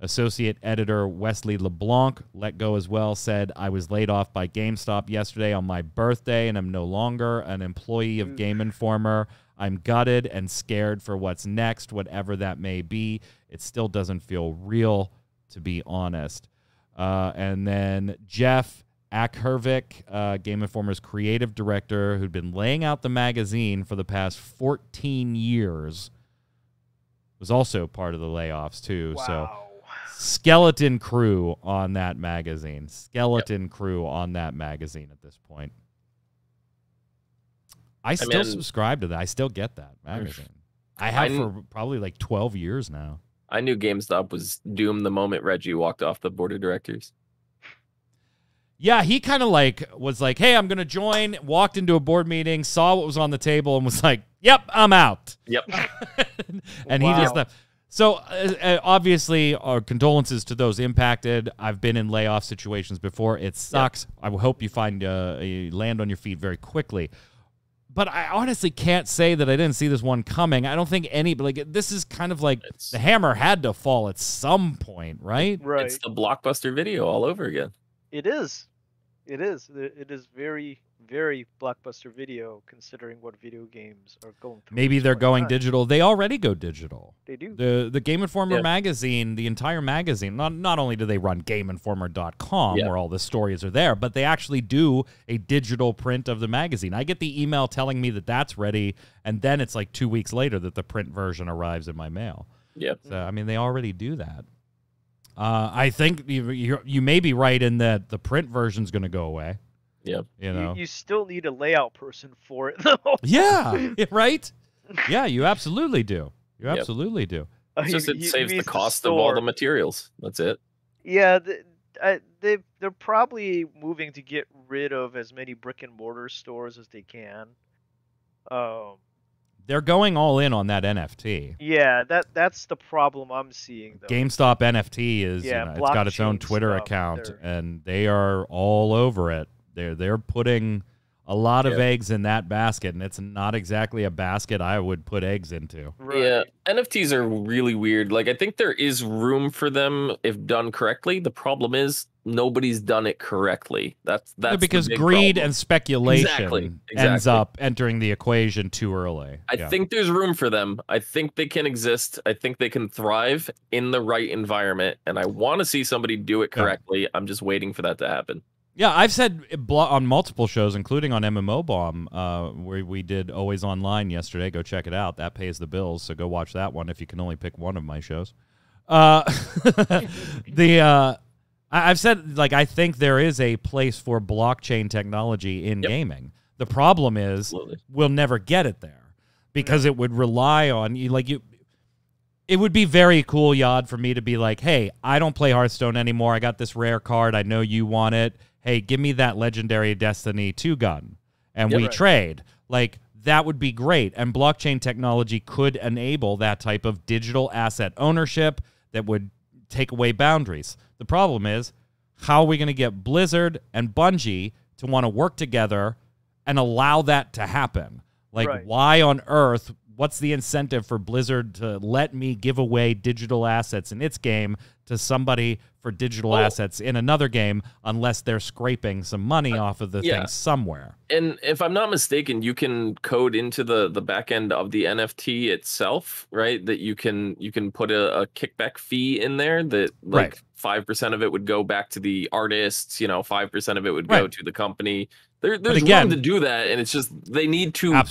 Associate editor Wesley LeBlanc, let go as well, said, I was laid off by GameStop yesterday on my birthday and am no longer an employee of Game Informer. I'm gutted and scared for what's next, whatever that may be. It still doesn't feel real, to be honest. And then Jeff Ackhervik, Game Informer's creative director, who'd been laying out the magazine for the past 14 years, was also part of the layoffs, too. Wow. So skeleton crew on that magazine. Crew on that magazine at this point. I still subscribe to that. I still get that magazine. I have for probably like 12 years now. I knew GameStop was doomed the moment Reggie walked off the board of directors. Yeah, he kind of was like, hey, I'm going to join, walked into a board meeting, saw what was on the table, and was like, yep, I'm out. Yep. And he just left. So, obviously, our condolences to those impacted. I've been in layoff situations before. It sucks. Yep. I hope you find you land on your feet very quickly. But I honestly can't say that I didn't see this one coming. I don't think this is kind of like the hammer had to fall at some point, right? Right. It's the Blockbuster Video all over again. It is. It is. It is very, very Blockbuster Video, considering what video games are going through. Maybe they're going digital. They already go digital. They do. The Game Informer magazine, the entire magazine, not only do they run GameInformer.com, where all the stories are there, but they actually do a digital print of the magazine. I get the email telling me that that's ready, and then it's like 2 weeks later that the print version arrives in my mail. Yep. So, I mean, they already do that. I think you may be right in that the print version's going to go away. Yep. You still need a layout person for it, though. Yeah, right? Yeah, you absolutely do. You absolutely do. It's just it saves the cost of all the materials. That's it. Yeah, they're probably moving to get rid of as many brick and mortar stores as they can. They're going all in on that NFT. Yeah, that's the problem I'm seeing, though. GameStop NFT is it's got its own Twitter account, and they are all over it. They're putting a lot of eggs in that basket, and it's not exactly a basket I would put eggs into. Right. Yeah, NFTs are really weird. Like, I think there is room for them if done correctly. The problem is nobody's done it correctly. That's because greed and speculation ends up entering the equation too early. I think there's room for them. I think they can exist. I think they can thrive in the right environment, and I want to see somebody do it correctly. I'm just waiting for that to happen. Yeah, I've said on multiple shows, including on MMO Bomb, where we did Always Online yesterday. Go check it out. That pays the bills, so go watch that one if you can only pick one of my shows. I've said, I think there is a place for blockchain technology in gaming. The problem is we'll never get it there because it would rely on you. It would be very cool, Yad, for me to be like, hey, I don't play Hearthstone anymore. I got this rare card. I know you want it. Hey, give me that legendary Destiny 2 gun, and we trade. That would be great, and blockchain technology could enable that type of digital asset ownership that would take away boundaries. The problem is, how are we going to get Blizzard and Bungie to want to work together and allow that to happen? Why on earth what's the incentive for Blizzard to let me give away digital assets in its game to somebody for digital assets in another game unless they're scraping some money off of the thing somewhere? And if I'm not mistaken, you can code into the back end of the NFT itself, right? That you can put a kickback fee in there that like 5% of it would go back to the artists, 5% of it would go to the company. There's room to do that, and it's just they need to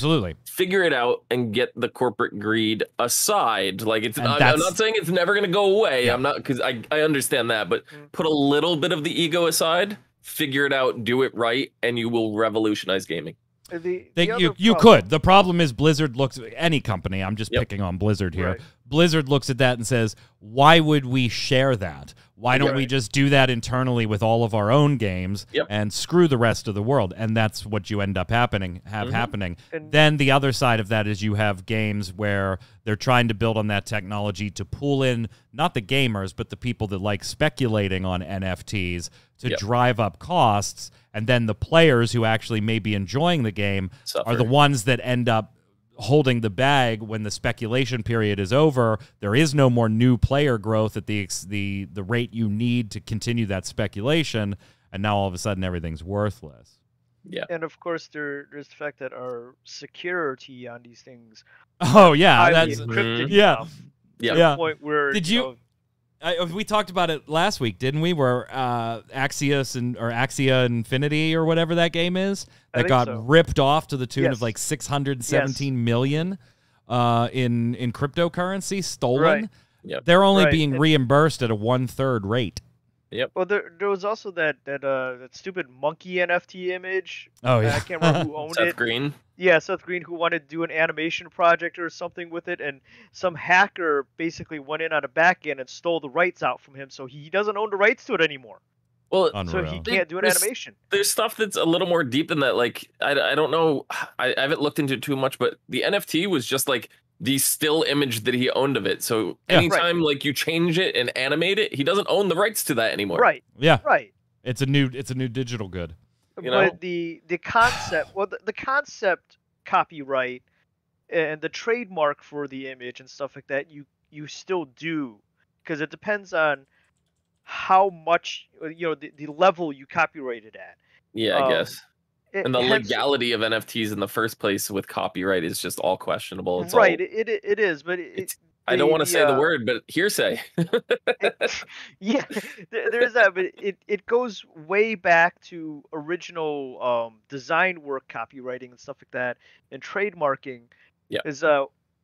figure it out and get the corporate greed aside. Like I'm not saying it's never going to go away. I'm not, because I understand that, but put a little bit of the ego aside, figure it out, do it right, and you will revolutionize gaming. You could. The problem is Blizzard looks at any company. I'm just picking on Blizzard here. Right. Blizzard looks at that and says, why would we share that? Why don't we just do that internally with all of our own games and screw the rest of the world? And that's what you end up happening. And then the other side of that is you have games where they're trying to build on that technology to pull in not the gamers, but the people that like speculating on NFTs to drive up costs. And then the players who actually may be enjoying the game are the ones that end up holding the bag when the speculation period is over. There is no more new player growth at the rate you need to continue that speculation, and now all of a sudden everything's worthless. Yeah. And of course there's the fact that our security on these things that's encrypted to the point where we talked about it last week, didn't we? Where Axia Infinity or whatever that game is that got ripped off to the tune of like 617 million in cryptocurrency stolen. Right. Yep. They're only being reimbursed at a 1/3 rate. Yep. Well, there was also that stupid monkey NFT image. Oh yeah. I can't remember who owned it. Seth Green. Yeah, Seth Green, who wanted to do an animation project or something with it, and some hacker basically went in on a back end and stole the rights out from him, so he doesn't own the rights to it anymore. Well, so he can't do an animation. There's stuff that's a little more deep than that. Like I don't know, I haven't looked into it too much, but the NFT was just like the still image that he owned of it. So anytime like you change it and animate it, he doesn't own the rights to that anymore. Right. Yeah. Right. It's a new digital good. But the concept, the concept copyright and the trademark for the image and stuff like that, you still do, because it depends on how much the level you copyrighted at. Yeah, I guess. And the legality of NFTs in the first place with copyright is just all questionable. It's it is, but I don't want to say the word, but hearsay. Yeah, there is that, but it goes way back to original design work copywriting and stuff like that, and trademarking. Yeah.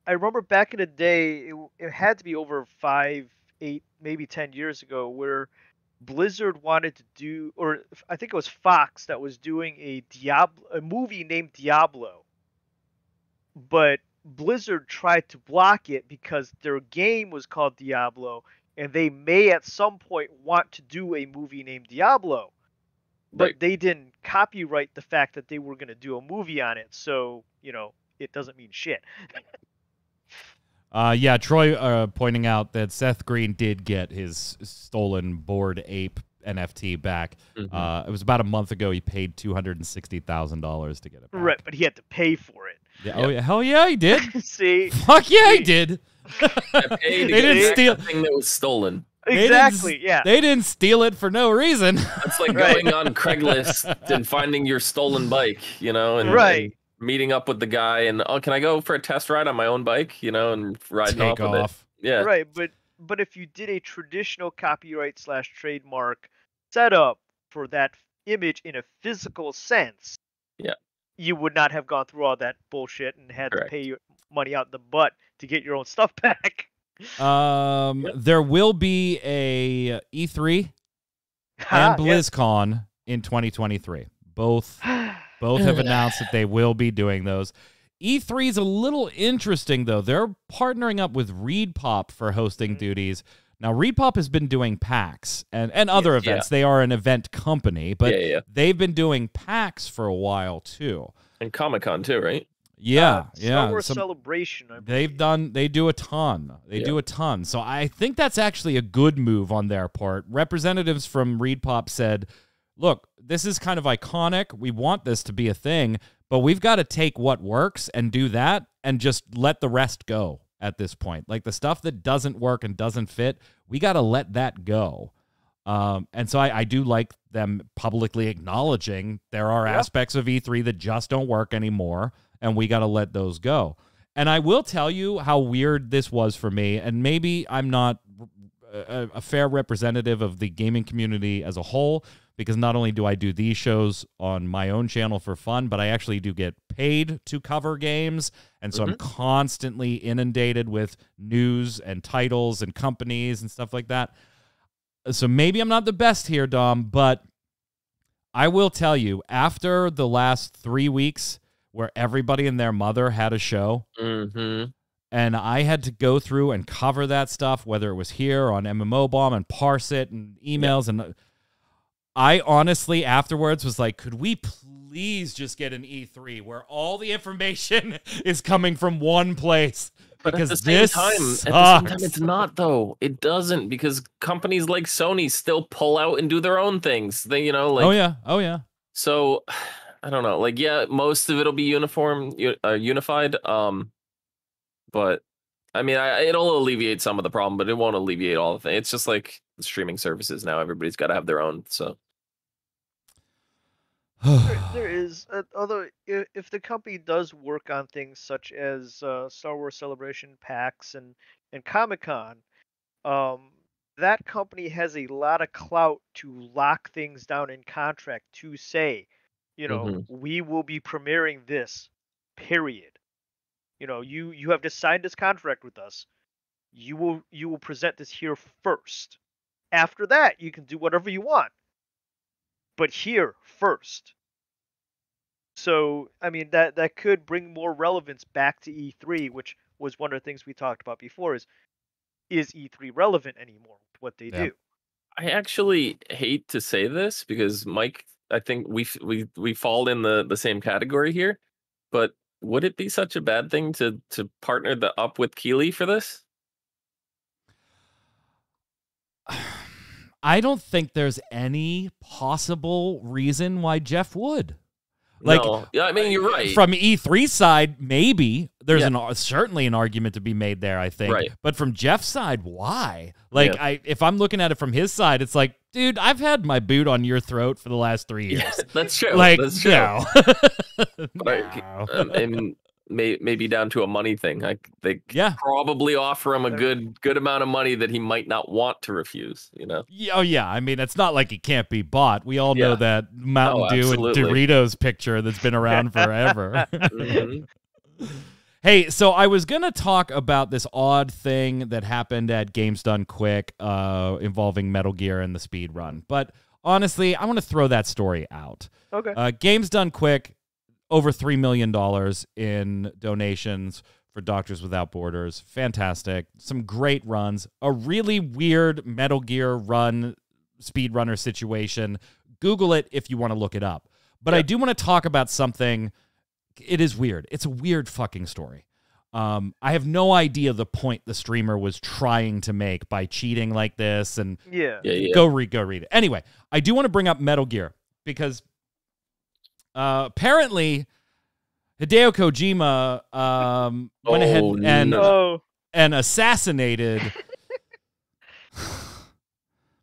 I remember back in the day, it had to be over 5, 8, maybe 10 years ago, where Blizzard wanted to do, or I think it was Fox that was doing a movie named Diablo, but Blizzard tried to block it because their game was called Diablo, and they may at some point want to do a movie named Diablo, but they didn't copyright the fact that they were going to do a movie on it, so it doesn't mean shit. Troy pointing out that Seth Green did get his stolen Bored Ape NFT back. It was about a month ago. He paid $260,000 to get it back. Right, but he had to pay for it. Yeah, oh, yeah. Hell yeah, he did. See? Fuck yeah, he did. They didn't steal the thing that was stolen. Exactly, They didn't steal it for no reason. It's like going on Craigslist and finding your stolen bike, and meeting up with the guy and, can I go for a test ride on my own bike, and riding off with it. Yeah. Right, but if you did a traditional copyright / trademark setup for that image in a physical sense, you would not have gone through all that bullshit and had to pay your money out the butt to get your own stuff back. There will be a E3 and BlizzCon in 2023. Both have announced that they will be doing those. E3 is a little interesting, though. They're partnering up with ReedPop for hosting duties. Now, ReedPop has been doing PAX and other events. They are an event company, but they've been doing PAX for a while, too. And Comic-Con, too, right? Yeah, Star Wars Celebration. They do a ton. They do a ton. So I think that's actually a good move on their part. Representatives from ReedPop said, look, this is kind of iconic. We want this to be a thing, But we've got to take what works and do that and just let the rest go at this point. Like the stuff that doesn't work and doesn't fit, we got to let that go. And so I do like them publicly acknowledging there are aspects of E3 that just don't work anymore, and we got to let those go. And I will tell you how weird this was for me, and maybe I'm not a fair representative of the gaming community as a whole, because not only do I do these shows on my own channel for fun, but I actually do get paid to cover games, and so I'm constantly inundated with news and titles and companies and stuff like that. So maybe I'm not the best here, Dom, but I will tell you, after the last 3 weeks where everybody and their mother had a show, and I had to go through and cover that stuff, whether it was here or on MMO Bomb and parse it and emails, and I honestly afterwards was like, could we please just get an E3 where all the information is coming from one place? But because at the same time, it's not, though. It doesn't, because companies like Sony still pull out and do their own things. They, like, oh yeah. So I don't know. Like, yeah, most of it'll be unified. But I mean, it'll alleviate some of the problem, but it won't alleviate all of it. It's just like the streaming services now. Everybody's got to have their own. So there is, although if the company does work on things such as Star Wars Celebration PAX and Comic-Con, that company has a lot of clout to lock things down in contract to say, we will be premiering this, period. You have just signed this contract with us. You will present this here first. After that, you can do whatever you want. But here first. So, I mean, that could bring more relevance back to E3, which was one of the things we talked about before, is E3 relevant anymore with what they do? I actually hate to say this because, Mike, I think we fall in the same category here, but would it be such a bad thing to partner up with Keighley for this? I don't think there's any possible reason why Jeff would. Like, no. Yeah, I mean, you're right. From E3 side, maybe there's certainly an argument to be made there, I think. Right. But from Jeff's side, why? Like, if I'm looking at it from his side, it's like, dude, I've had my boot on your throat for the last 3 years. Yeah, that's true. Like, that's true. No. And maybe down to a money thing. They probably offer him a good amount of money that he might not want to refuse. Oh yeah. I mean, it's not like it can't be bought. We all know that Mountain Dew and Doritos picture that's been around forever. Hey, so I was gonna talk about this odd thing that happened at Games Done Quick involving Metal Gear and the speed run, but honestly, I want to throw that story out. Okay. Games Done Quick. Over $3 million in donations for Doctors Without Borders. Fantastic. Some great runs. A really weird Metal Gear run, speedrunner situation. Google it if you want to look it up. But I do want to talk about something. It is weird. It's a weird fucking story. I have no idea the point the streamer was trying to make by cheating like this. And go read it. Anyway, I do want to bring up Metal Gear because apparently, Hideo Kojima went ahead and assassinated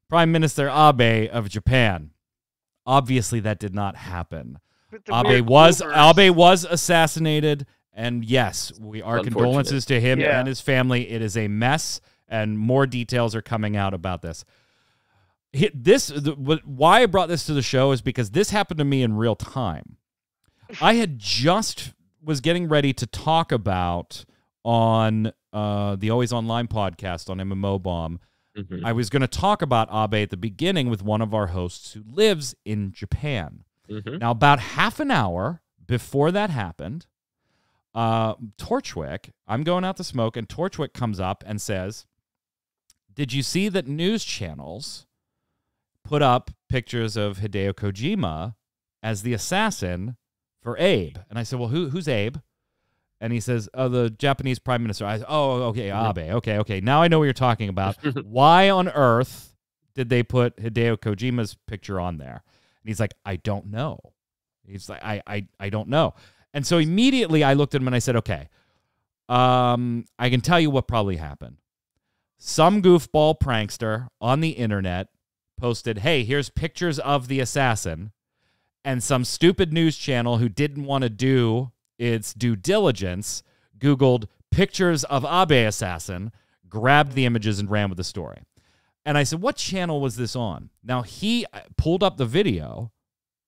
Prime Minister Abe of Japan. Obviously, that did not happen. Abe was assassinated, and yes, our condolences to him and his family. It is a mess, and more details are coming out about this. Why I brought this to the show is because this happened to me in real time. I had just was getting ready to talk about on the Always Online podcast on MMO Bomb. I was going to talk about Abe at the beginning with one of our hosts who lives in Japan. Now, about half an hour before that happened, Torchwick, I'm going out to smoke, and Torchwick comes up and says, "Did you see that news channels put up pictures of Hideo Kojima as the assassin for Abe?" And I said, "Well, who's Abe?" And he says, "Oh, the Japanese prime minister." I said, "Oh, okay, Abe. Okay. Now I know what you're talking about. Why on earth did they put Hideo Kojima's picture on there?" And he's like, "I don't know." He's like, I don't know. And so immediately I looked at him and I said, okay, I can tell you what probably happened. Some goofball prankster on the internet posted, hey, here's pictures of the assassin, and some stupid news channel who didn't want to do its due diligence Googled pictures of Abe assassin, grabbed the images, and ran with the story. And I said, what channel was this on? Now, he pulled up the video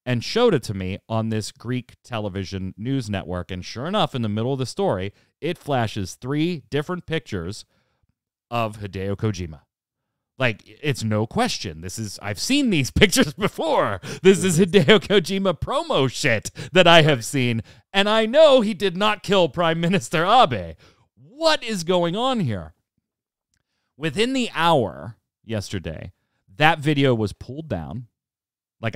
and showed it to me on this Greek television news network, and sure enough, in the middle of the story, it flashes 3 different pictures of Hideo Kojima. Like, it's no question. I've seen these pictures before. This is Hideo Kojima promo shit that I have seen. And I know he did not kill Prime Minister Abe. What is going on here? Within the hour yesterday, that video was pulled down. Like,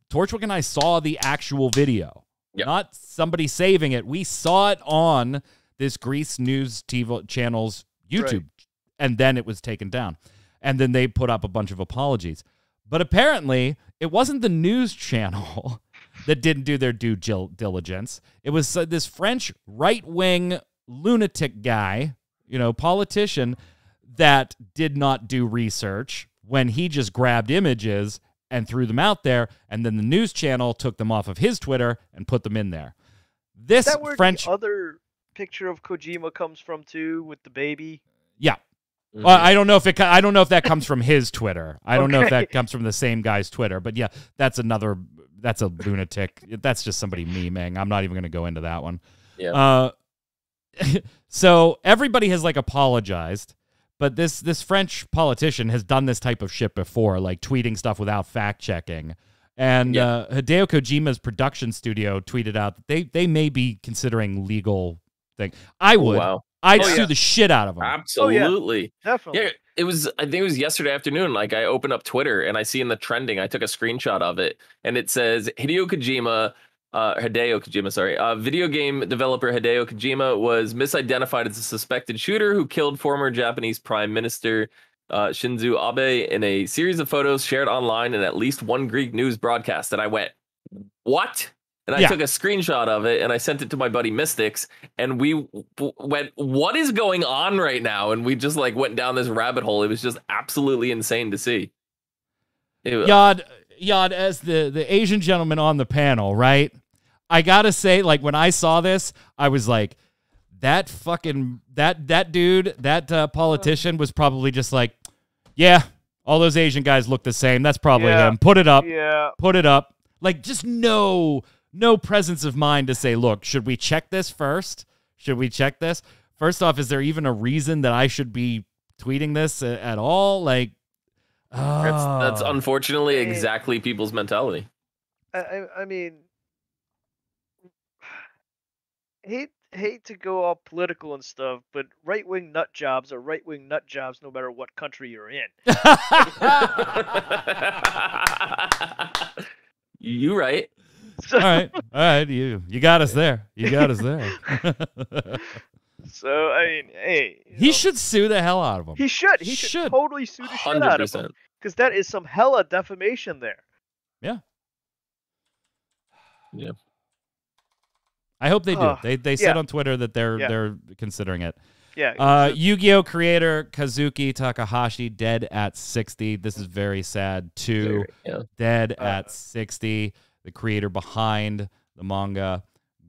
Torchwick and I saw the actual video. Yep. Not somebody saving it. We saw it on this Greece news TV channel's YouTube. Right. And then it was taken down. And then they put up a bunch of apologies. But apparently, it wasn't the news channel that didn't do their due diligence. It was this French right-wing lunatic guy, politician, that did not do research when he just grabbed images and threw them out there, and then the news channel took them off of his Twitter and put them in there. This is that where French the other picture of Kojima comes from too, with the baby? Yeah. Mm-hmm. I don't know if that comes from his Twitter. I don't know if that comes from the same guy's Twitter. But yeah, that's a lunatic. That's just somebody memeing. I'm not even going to go into that one. Yeah. So everybody has apologized, but this French politician has done this type of shit before, like tweeting stuff without fact checking. And Hideo Kojima's production studio tweeted out that they may be considering legal thing. I would. Wow. I'd sue the shit out of them. Absolutely. Definitely. Yeah, I think it was yesterday afternoon. Like, I opened up Twitter and I see in the trending, I took a screenshot of it, and it says Hideo Kojima, video game developer Hideo Kojima was misidentified as a suspected shooter who killed former Japanese Prime Minister Shinzo Abe in a series of photos shared online in at least one Greek news broadcast. And I went, what? And I took a screenshot of it and I sent it to my buddy Mystics, and we went, what is going on right now? And we just went down this rabbit hole. It was just absolutely insane to see. Yad, as the Asian gentleman on the panel, right? I gotta say, when I saw this, I was like, that dude, that politician was probably just like, yeah, all those Asian guys look the same. That's probably him. Put it up. Yeah. Put it up. Just no presence of mind to say, look, should we check this first? Should we check this? First off, is there even a reason that I should be tweeting this at all? That's unfortunately exactly people's mentality. I mean, hate to go all political and stuff, but right-wing nut jobs are right-wing nut jobs no matter what country you're in. You right. All right. You got us there. So I mean, hey, he should sue the hell out of him. He should totally sue the shit out of him, because that is some hella defamation there. Yeah. Yeah. I hope they do. They said on Twitter that they're considering it. Yeah. Yu-Gi-Oh creator Kazuki Takahashi dead at 60. This is very sad too. Dead at 60. The creator behind the manga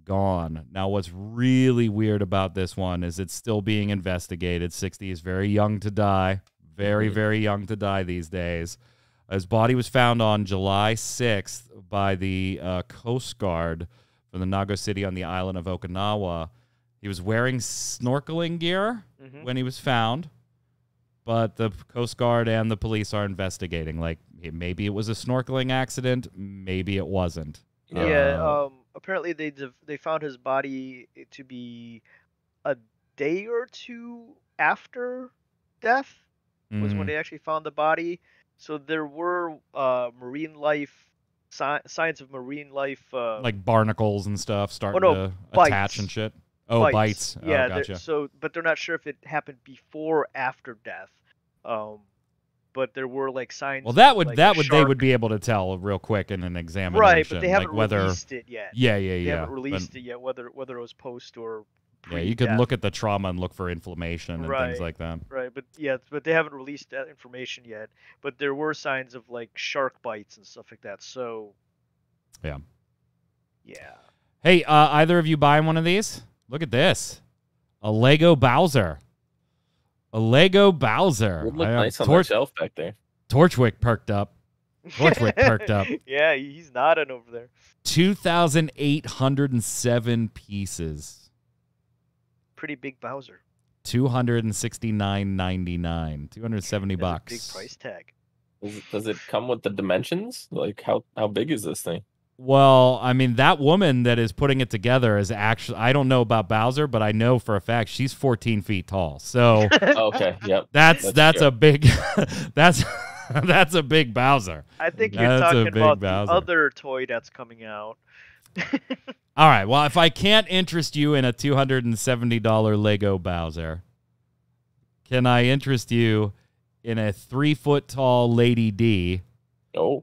gone. Now, what's really weird about this one is it's still being investigated. 60 is very young to die. Very, very young to die these days. His body was found on July 6th by the Coast Guard from the Nago City on the island of Okinawa. He was wearing snorkeling gear when he was found, but the Coast Guard and the police are investigating. Maybe it was a snorkeling accident, maybe it wasn't. Apparently they found his body to be a day or two after death was when they actually found the body. So there were marine life signs of marine life, like barnacles and stuff starting to attach and shit. Oh, bites. Yeah, gotcha. But they're not sure if it happened before or after death. but there were like signs. Well, that of, would like, they shark... would be able to tell real quick in an examination, right, but they haven't like whether. released it yet. Yeah. They haven't released it yet, whether it was post or Yeah, you can look at the trauma and look for inflammation and things like that. Right, but they haven't released that information yet. But there were signs of like shark bites and stuff like that. So, yeah. Hey, either of you buying one of these? Look at this, a Lego Bowser. A Lego Bowser. Would look nice on the shelf back there. Torchwick perked up. Yeah, he's nodding over there. 2,807 pieces. Pretty big Bowser. $269.99. $270. Big price tag. Does it come with the dimensions? Like how big is this thing? Well, I mean, that woman that is putting it together is actually, I don't know about Bowser, but I know for a fact she's 14 feet tall. So okay, yep. That's a big that's a big Bowser. I think you're talking about the other toy that's coming out. All right. Well, if I can't interest you in a $270 Lego Bowser, can I interest you in a 3-foot tall Lady D? Oh.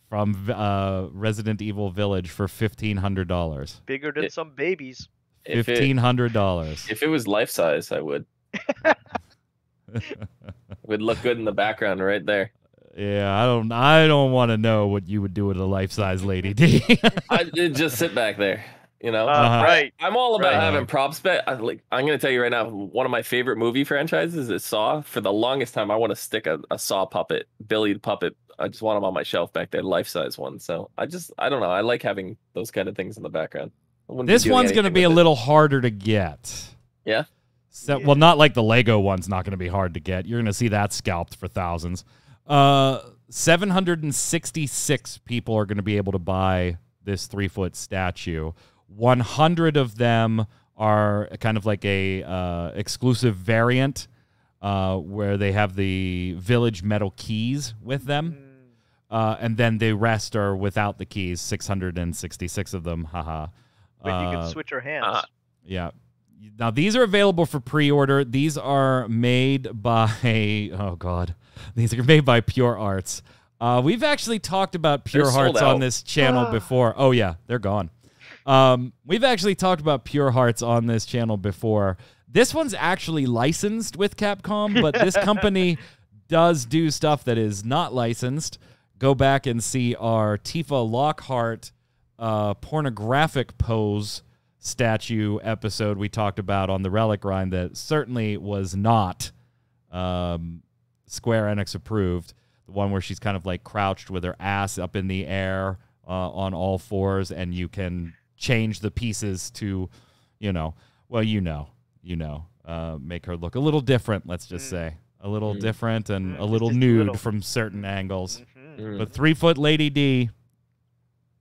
From Resident Evil Village for $1,500. Bigger than some babies. $1,500. If it was life size, I would. Would look good in the background right there. Yeah, I don't want to know what you would do with a life-size Lady D. I'd just sit back there, you know. Right. I'm all about having props. I'm going to tell you right now, one of my favorite movie franchises is Saw. For the longest time, I want to stick a Saw puppet, Billy the puppet. I just want them on my shelf back there, life-size one. So I don't know. I like having those kind of things in the background. This one's going to be a little harder to get. Yeah. So, well, not like the Lego one's not going to be hard to get. You're going to see that scalped for thousands. 766 people are going to be able to buy this 3-foot statue. 100 of them are kind of like a exclusive variant where they have the village metal keys with them. And then the rest are without the keys, 666 of them. Haha. But you can switch your hands. Yeah. Now, these are available for pre-order. These are made by, oh, God. These are made by Pure Arts. We've actually talked about Pure Hearts on this channel before. Oh, yeah, they're gone. We've actually talked about Pure Hearts on this channel before. This one's actually licensed with Capcom, but this company does do stuff that is not licensed. Go back and see our Tifa Lockhart pornographic pose statue episode we talked about on the Relic Grind that certainly was not Square Enix approved. The one where she's kind of like crouched with her ass up in the air on all fours, and you can change the pieces to, make her look a little different, let's just say. A little different and a little nude from certain angles. But 3-foot Lady D.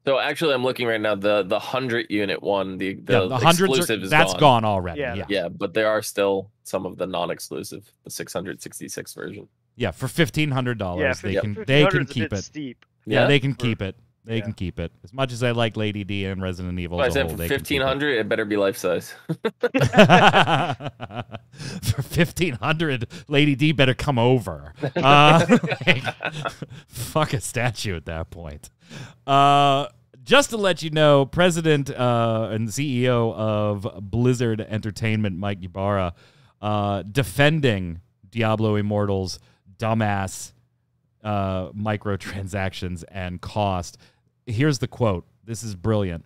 So actually, I'm looking right now. The 100-unit one, the exclusive is that's gone already. Yeah, but there are still some of the non-exclusive, the 666 version. Yeah, for $1,500, Yeah, they can keep it. Steep. Yeah, they can keep it. They can keep it. As much as I like Lady D and Resident Evil, I said for $1,500, it better be life size. For $1,500, Lady D better come over. Fuck a statue at that point. Just to let you know, President and CEO of Blizzard Entertainment, Mike Ybarra, defending Diablo Immortal's dumbass microtransactions and cost. Here's the quote. This is brilliant.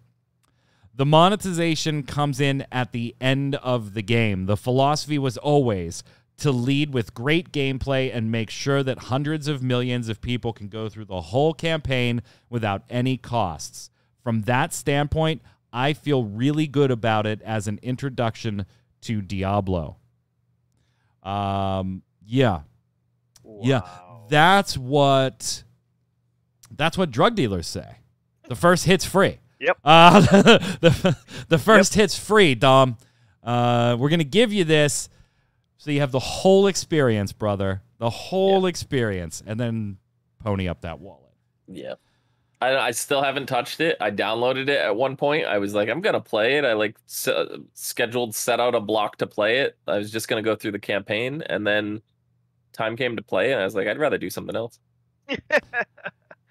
The monetization comes in at the end of the game. The philosophy was always to lead with great gameplay and make sure that hundreds of millions of people can go through the whole campaign without any costs. From that standpoint, I feel really good about it as an introduction to Diablo. Yeah. Wow. Yeah. That's what drug dealers say. The first hit's free. Yep. The first hit's free, Dom. We're going to give you this so you have the whole experience, brother. The whole experience. And then pony up that wallet. Yeah. I still haven't touched it. I downloaded it at one point. I was like, I'm going to play it. I set out a block to play it. I was just going to go through the campaign. And then time came to play, and I was like, I'd rather do something else.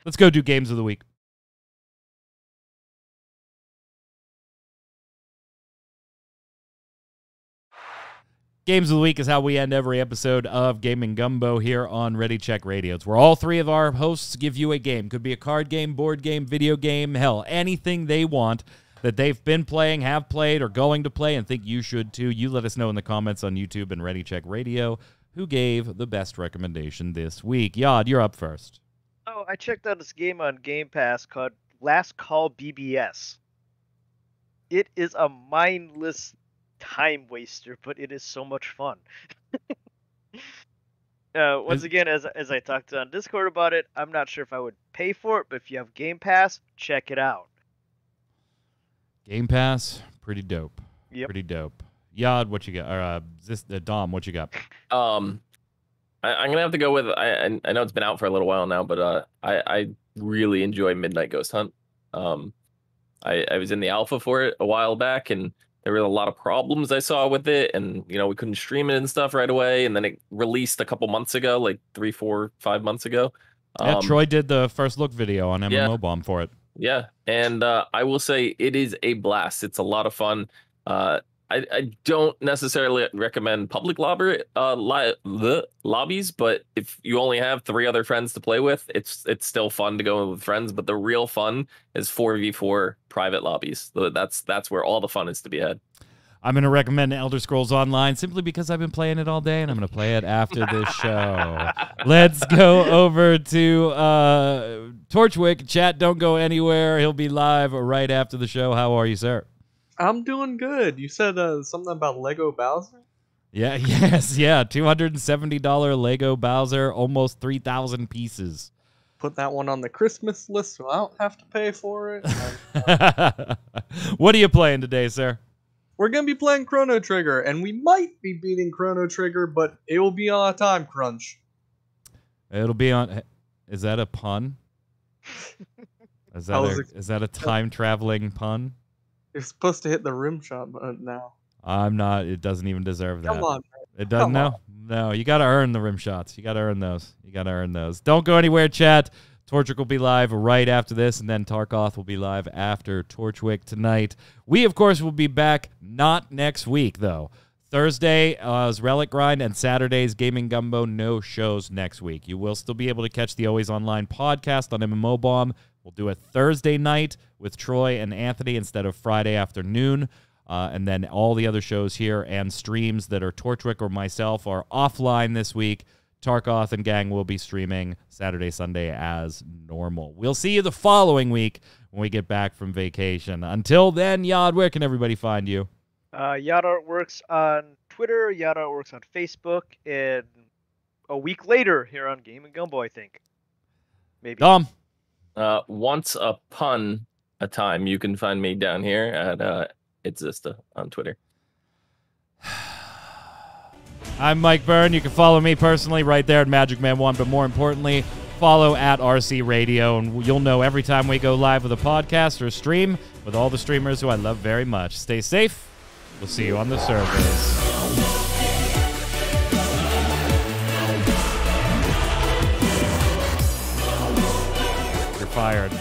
Let's go do games of the week. Games of the Week is how we end every episode of Gaming Gumbo here on Ready Check Raideo. It's where all three of our hosts give you a game. Could be a card game, board game, video game, hell, anything they want that they've been playing, have played, or going to play, and think you should too. You let us know in the comments on YouTube and Ready Check Raideo who gave the best recommendation this week. Yod, you're up first. Oh, I checked out this game on Game Pass called Last Call BBS. It is a mindless time waster, but it is so much fun. Once again, as I talked on Discord about it, I'm not sure if I would pay for it, but if you have Game Pass, check it out. Game Pass, pretty dope. Yep. Pretty dope. Yod, what you got? Or Dom, what you got? I'm gonna have to go with. I know it's been out for a little while now, but I really enjoy Midnight Ghost Hunt. I was in the alpha for it a while back, and there were a lot of problems I saw with it, and we couldn't stream it and stuff right away. And then it released a couple months ago, like 3, 4, 5 months ago. Yeah, Troy did the first look video on MMO Bomb for it. Yeah, and I will say it is a blast. It's a lot of fun. I don't necessarily recommend public lobbies, but if you only have 3 other friends to play with, it's still fun to go with friends. But the real fun is 4v4 private lobbies. That's where all the fun is to be had. I'm going to recommend Elder Scrolls Online simply because I've been playing it all day, and I'm going to play it after this show. Let's go over to Torchwick. Chat, don't go anywhere. He'll be live right after the show. How are you, sir? I'm doing good. You said something about Lego Bowser? Yeah, yes, yeah. $270 Lego Bowser, almost 3,000 pieces. Put that one on the Christmas list so I don't have to pay for it. What are you playing today, sir? We're going to be playing Chrono Trigger, and we might be beating Chrono Trigger, but it will be on a time crunch. It'll be on... Is that a pun? Is that a time-traveling pun? You're supposed to hit the rim shot button now. I'm not. It doesn't even deserve that. Come on, man. It doesn't know? No, you got to earn the rim shots. You got to earn those. Don't go anywhere, chat. Torchwick will be live right after this, and then Tarkoth will be live after Torchwick tonight. We, of course, will be back not next week, though. Thursday is Relic Grind, and Saturday's Gaming Gumbo. No shows next week. You will still be able to catch the Always Online podcast on MMO Bomb. We'll do it Thursday night with Troy and Anthony instead of Friday afternoon. And then all the other shows here and streams that are Torchwick or myself are offline this week. Tarkoth and gang will be streaming Saturday, Sunday as normal. We'll see you the following week when we get back from vacation. Until then, Yod, where can everybody find you? Yod Artworks on Twitter, Yod Artworks on Facebook, and a week later here on Gaming Gumbo, I think. Maybe. Dom. Once upon a time, you can find me down here at Itzista on Twitter. I'm Mike Byrne. You can follow me personally right there at Magic Man 1, but more importantly, follow at RC Radio, and you'll know every time we go live with a podcast or a stream with all the streamers who I love very much. Stay safe. We'll see you on the surface. You're fired.